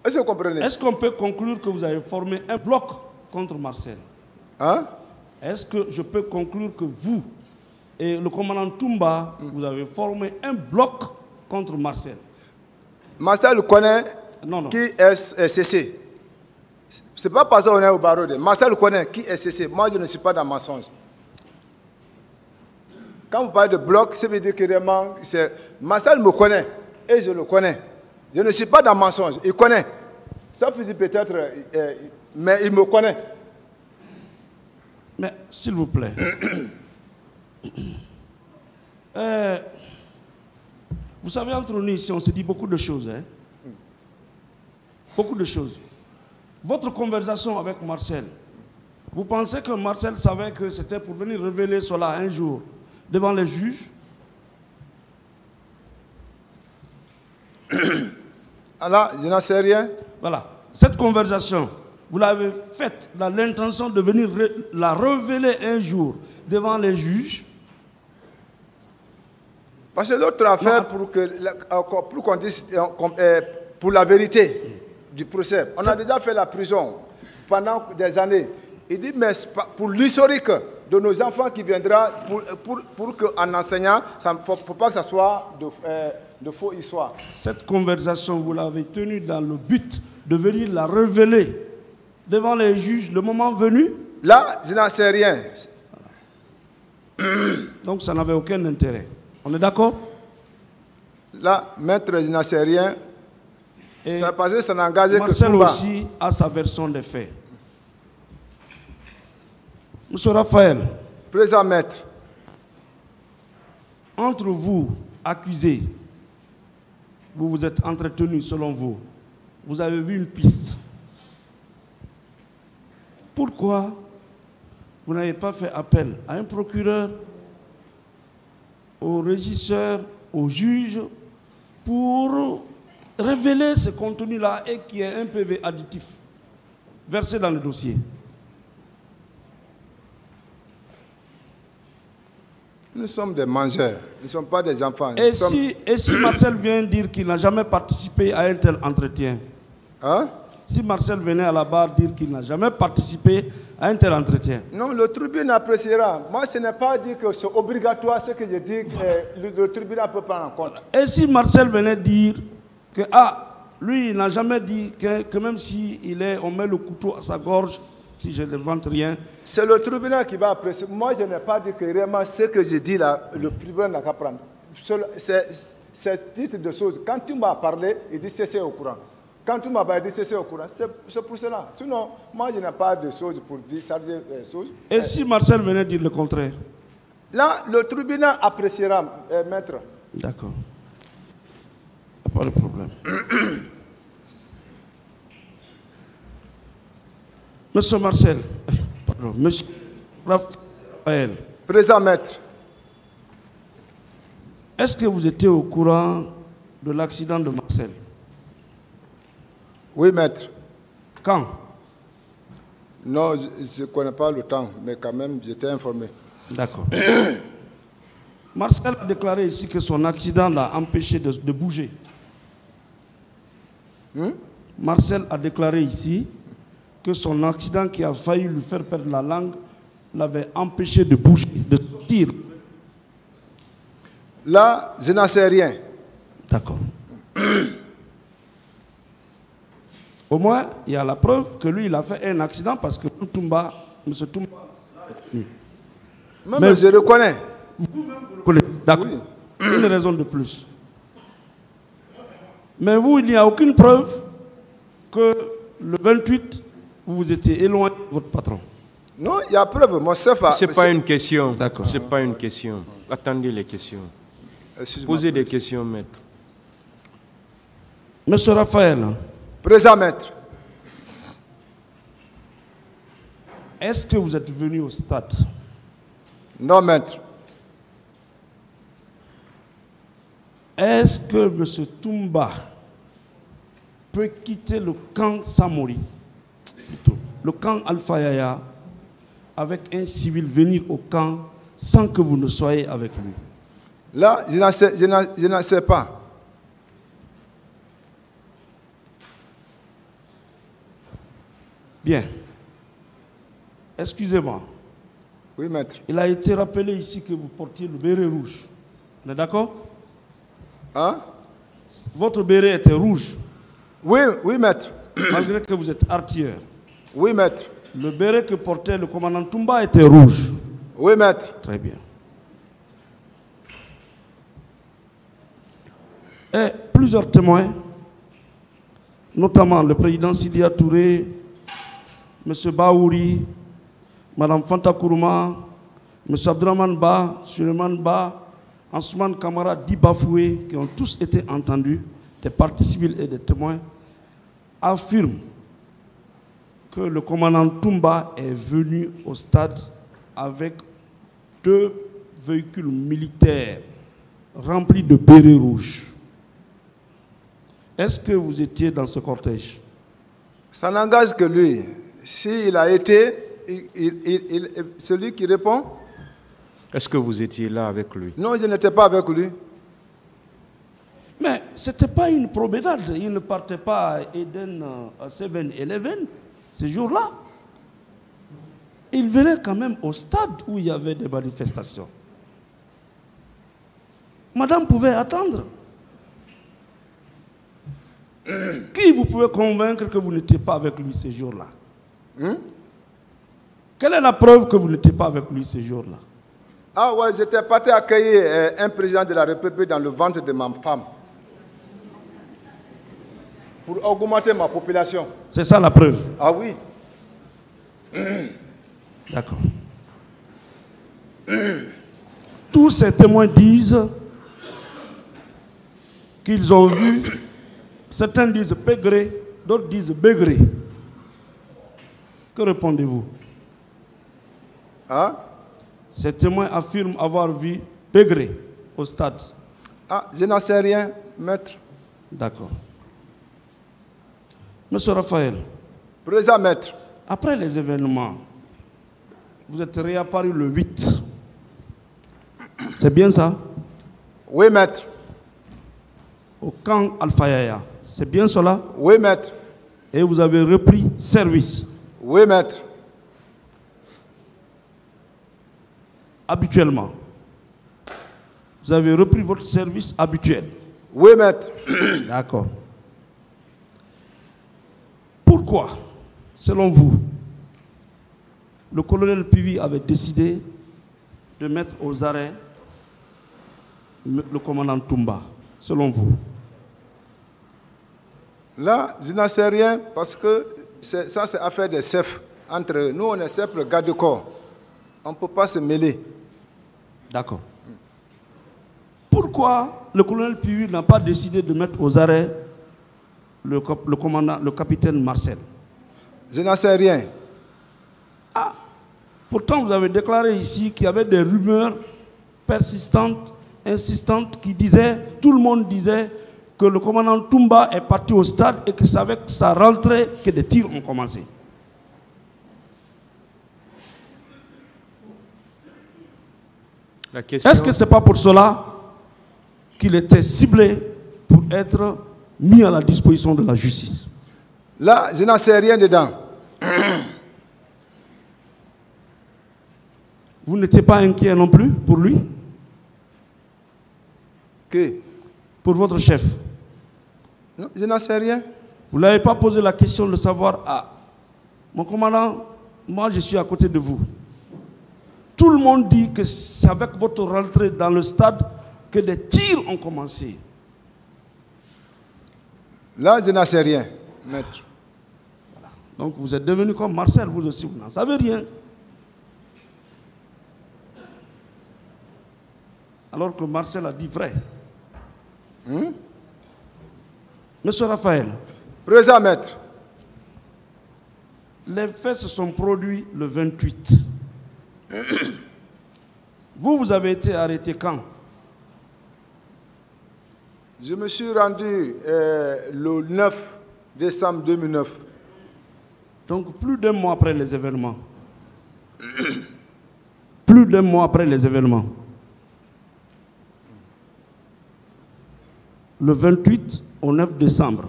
Est-ce que vous comprenez? Est-ce qu'on peut conclure que vous avez formé un bloc contre Marcel? Hein? Est-ce que je peux conclure que vous et le commandant Toumba, vous avez formé un bloc contre Marcel? Marcel connaît qui est cessé. Ce n'est pas parce qu'on est au barreau. Marcel connaît qui est cessé. Moi, je ne suis pas dans le mensonge. Quand vous parlez de bloc, ça veut dire que vraiment, Marcel me connaît et je le connais. Je ne suis pas dans le mensonge. Il connaît. Ça faisait peut-être, mais il me connaît. Mais, s'il vous plaît, Vous savez, entre nous ici, on se dit beaucoup de choses. Hein? Beaucoup de choses. Votre conversation avec Marcel, vous pensez que Marcel savait que c'était pour venir révéler cela un jour devant les juges? Alors, je n'en sais rien. Voilà. Cette conversation, vous l'avez faite dans l'intention de venir la révéler un jour devant les juges. Parce que l'autre affaire, pour qu'on dise, pour la vérité du procès, on a déjà fait la prison pendant des années. Il dit, mais pour l'historique de nos enfants qui viendra, pour qu'en enseignant, il ne faut pas que ça soit de faux histoires. Cette conversation, vous l'avez tenue dans le but de venir la révéler devant les juges le moment venu? Là, je n'en sais rien. Donc ça n'avait aucun intérêt. On est d'accord? Là, maître, je n'en sais rien. C'est parce que ça n'engage que Marcel Toumba. aussi a sa version des faits. Monsieur Raphaël. Présent maître. Entre vous, accusés, vous vous êtes entretenus selon vous. Vous avez vu une piste. Pourquoi vous n'avez pas fait appel à un procureur, au régisseur, au juge, pour révéler ce contenu-là et qui est un PV additif versé dans le dossier? Nous sommes des mangeurs, nous ne sommes pas des enfants. Et si Marcel vient dire qu'il n'a jamais participé à un tel entretien? Hein? Si Marcel venait à la barre dire qu'il n'a jamais participé à un tel entretien? Non, le tribunal appréciera. Moi, ce n'est pas dit que c'est obligatoire ce que je dis, le tribunal peut prendre en compte. Et si Marcel venait dire que, lui, il n'a jamais dit que même si on met le couteau à sa gorge, si je ne vante rien. C'est le tribunal qui va apprécier. Moi, je n'ai pas dit que réellement ce que je dis là, le tribunal n'a qu'à prendre. C'est titre de choses. Quand tu m'as parlé, il dit c'est au courant. Quand tu m'as dit c'est au courant, c'est pour cela. Sinon, moi, je n'ai pas de choses pour dire ça des choses. Et si Marcel venait dire le contraire? Là, le tribunal appréciera, maître. D'accord. Pas de problème. Monsieur Marcel, pardon, monsieur Raphaël. Présent maître. Est-ce que vous étiez au courant de l'accident de Marcel? Oui, maître. Quand? Non, je ne connais pas le temps, mais quand même, j'étais informé. D'accord. Marcel a déclaré ici que son accident l'a empêché de bouger. Marcel a déclaré ici que son accident qui a failli lui faire perdre la langue l'avait empêché de bouger, de sortir. Là, je n'en sais rien. D'accord. Au moins, il y a la preuve que lui, il a fait un accident parce que M. Toumba l'a retenu. Mais je reconnais. Vous-même, vous le connaissez. D'accord. Oui. Une raison de plus. Mais vous, il n'y a aucune preuve que le 28, vous vous étiez éloigné de votre patron. Non, il y a preuve. Ce n'est pas une question. D'accord. Ce n'est pas une question. Attendez les questions. Posez des questions, maître. Monsieur Raphaël. Présent, maître. Est-ce que vous êtes venu au stade? Non, maître. Est-ce que M. Toumba peut quitter le camp Samori, plutôt, le camp Alpha Yaya, avec un civil venir au camp sans que vous ne soyez avec lui? Là, je n'en sais pas. Bien. Excusez-moi. Oui, maître. Il a été rappelé ici que vous portiez le béret rouge. On est d'accord? Hein? Votre béret était rouge. Oui, oui, maître. Malgré que vous êtes artilleur. Oui, maître. Le béret que portait le commandant Toumba était rouge. Oui, maître. Très bien. Et plusieurs témoins, notamment le président Sidia Touré, M. Baouri, Mme Fanta Kourouma, M. Abdraman Ba, Suleiman Ba, Ansoumane Camara, 10 bafoués qui ont tous été entendus, des parties civiles et des témoins, affirment que le commandant Toumba est venu au stade avec 2 véhicules militaires remplis de bérets rouges. Est-ce que vous étiez dans ce cortège? Ça n'engage que lui. S'il a été, celui qui répond. Est-ce que vous étiez là avec lui? Non, je n'étais pas avec lui. Mais ce n'était pas une promenade. Il ne partait pas à Eden 7-Eleven ces jours-là. Il venait quand même au stade où il y avait des manifestations. Madame pouvait attendre. Qui vous pouvez convaincre que vous n'étiez pas avec lui ces jours-là? Quelle est la preuve que vous n'étiez pas avec lui ces jours-là? Ah ouais, j'étais parti accueillir un président de la République dans le ventre de ma femme pour augmenter ma population. C'est ça la preuve? Ah oui. D'accord. Tous ces témoins disent qu'ils ont vu, certains disent Pégré, d'autres disent Bégré. Que répondez-vous? Hein? Ces témoins affirment avoir vu Pégré au stade. Ah, je n'en sais rien, maître. D'accord. Monsieur Raphaël. Présent, maître. Après les événements, vous êtes réapparu le 8. C'est bien ça? Oui, maître. Au camp Alpha Yaya. C'est bien cela? Oui, maître. Et vous avez repris service? Oui, maître. Habituellement. Vous avez repris votre service habituel? Oui, maître. D'accord. Pourquoi, selon vous, le colonel Pivi avait décidé de mettre aux arrêts le commandant Toumba, selon vous? Là, je n'en sais rien parce que ça, c'est affaire des chefs. Entre nous, on est simple garde-corps. On ne peut pas se mêler. D'accord. Pourquoi le colonel Pivi n'a pas décidé de mettre aux arrêts le commandant, le capitaine Marcel? Je n'en sais rien. Ah, pourtant vous avez déclaré ici qu'il y avait des rumeurs persistantes, insistantes, qui disaient, tout le monde disait que le commandant Toumba est parti au stade et que c'est avec sa rentrée que des tirs ont commencé. Est-ce que ce n'est pas pour cela qu'il était ciblé pour être mis à la disposition de la justice? Là, je n'en sais rien dedans. Vous n'étiez pas inquiet non plus pour lui? Que? Pour votre chef? Non, je n'en sais rien. Vous n'avez pas posé la question de savoir, ah, mon commandant, moi je suis à côté de vous. Tout le monde dit que c'est avec votre rentrée dans le stade que des tirs ont commencé. Là, je n'en sais rien, maître. Voilà. Donc vous êtes devenu comme Marcel, vous aussi, vous n'en savez rien. Alors que Marcel a dit vrai. Monsieur Raphaël. Présent, maître. Les faits se sont produits le 28. Vous avez été arrêté quand? Je me suis rendu le 9 décembre 2009. Donc plus d'un mois après les événements. Plus d'un mois après les événements. Le 28 au 9 décembre.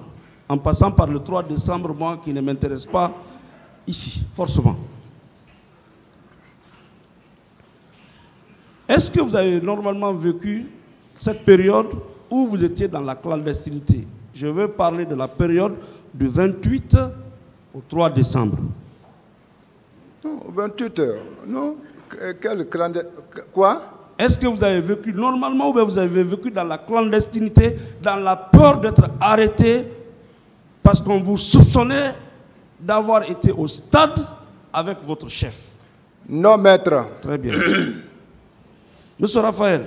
En passant par le 3 décembre, moi qui ne m'intéresse pas ici, forcément. Est-ce que vous avez normalement vécu cette période où vous étiez dans la clandestinité? Je veux parler de la période du 28 au 3 décembre. Non, 28 heures. Non, quel quoi? Est-ce que vous avez vécu normalement ou bien vous avez vécu dans la clandestinité, dans la peur d'être arrêté parce qu'on vous soupçonnait d'avoir été au stade avec votre chef? Non, maître. Très bien. Monsieur Raphaël,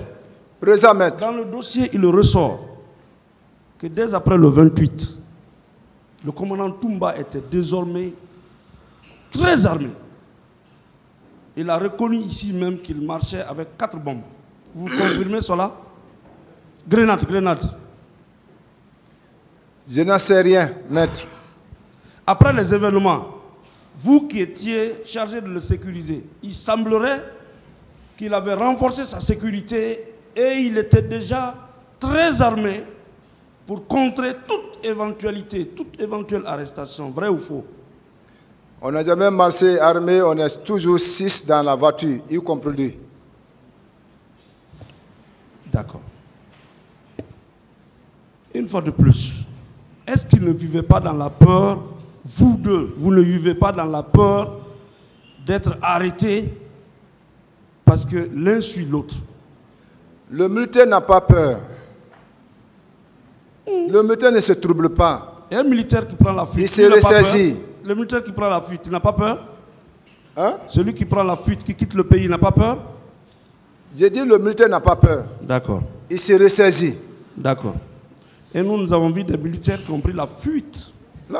Présent, maître. Dans le dossier, il ressort que dès après le 28, le commandant Toumba était désormais très armé. Il a reconnu ici même qu'il marchait avec 4 bombes. Vous confirmez cela? Grenade, grenade. Je n'en sais rien, maître. Après les événements, vous qui étiez chargé de le sécuriser, il semblerait qu'il avait renforcé sa sécurité et il était déjà très armé pour contrer toute éventualité, toute éventuelle arrestation. Vrai ou faux? On n'a jamais marché armé, on est toujours 6 dans la voiture, y compris lui. D'accord. Une fois de plus, est-ce qu'il ne vivait pas dans la peur, vous deux, vous ne vivez pas dans la peur d'être arrêtés parce que l'un suit l'autre? Le militaire n'a pas peur. Le militaire ne se trouble pas. Et un militaire qui prend la fuite, il se ressaisit. Le militaire qui prend la fuite, il n'a pas peur? Hein? Celui qui prend la fuite, qui quitte le pays, il n'a pas peur? J'ai dit le militaire n'a pas peur. D'accord. Il se ressaisit. D'accord. Et nous avons vu des militaires qui ont pris la fuite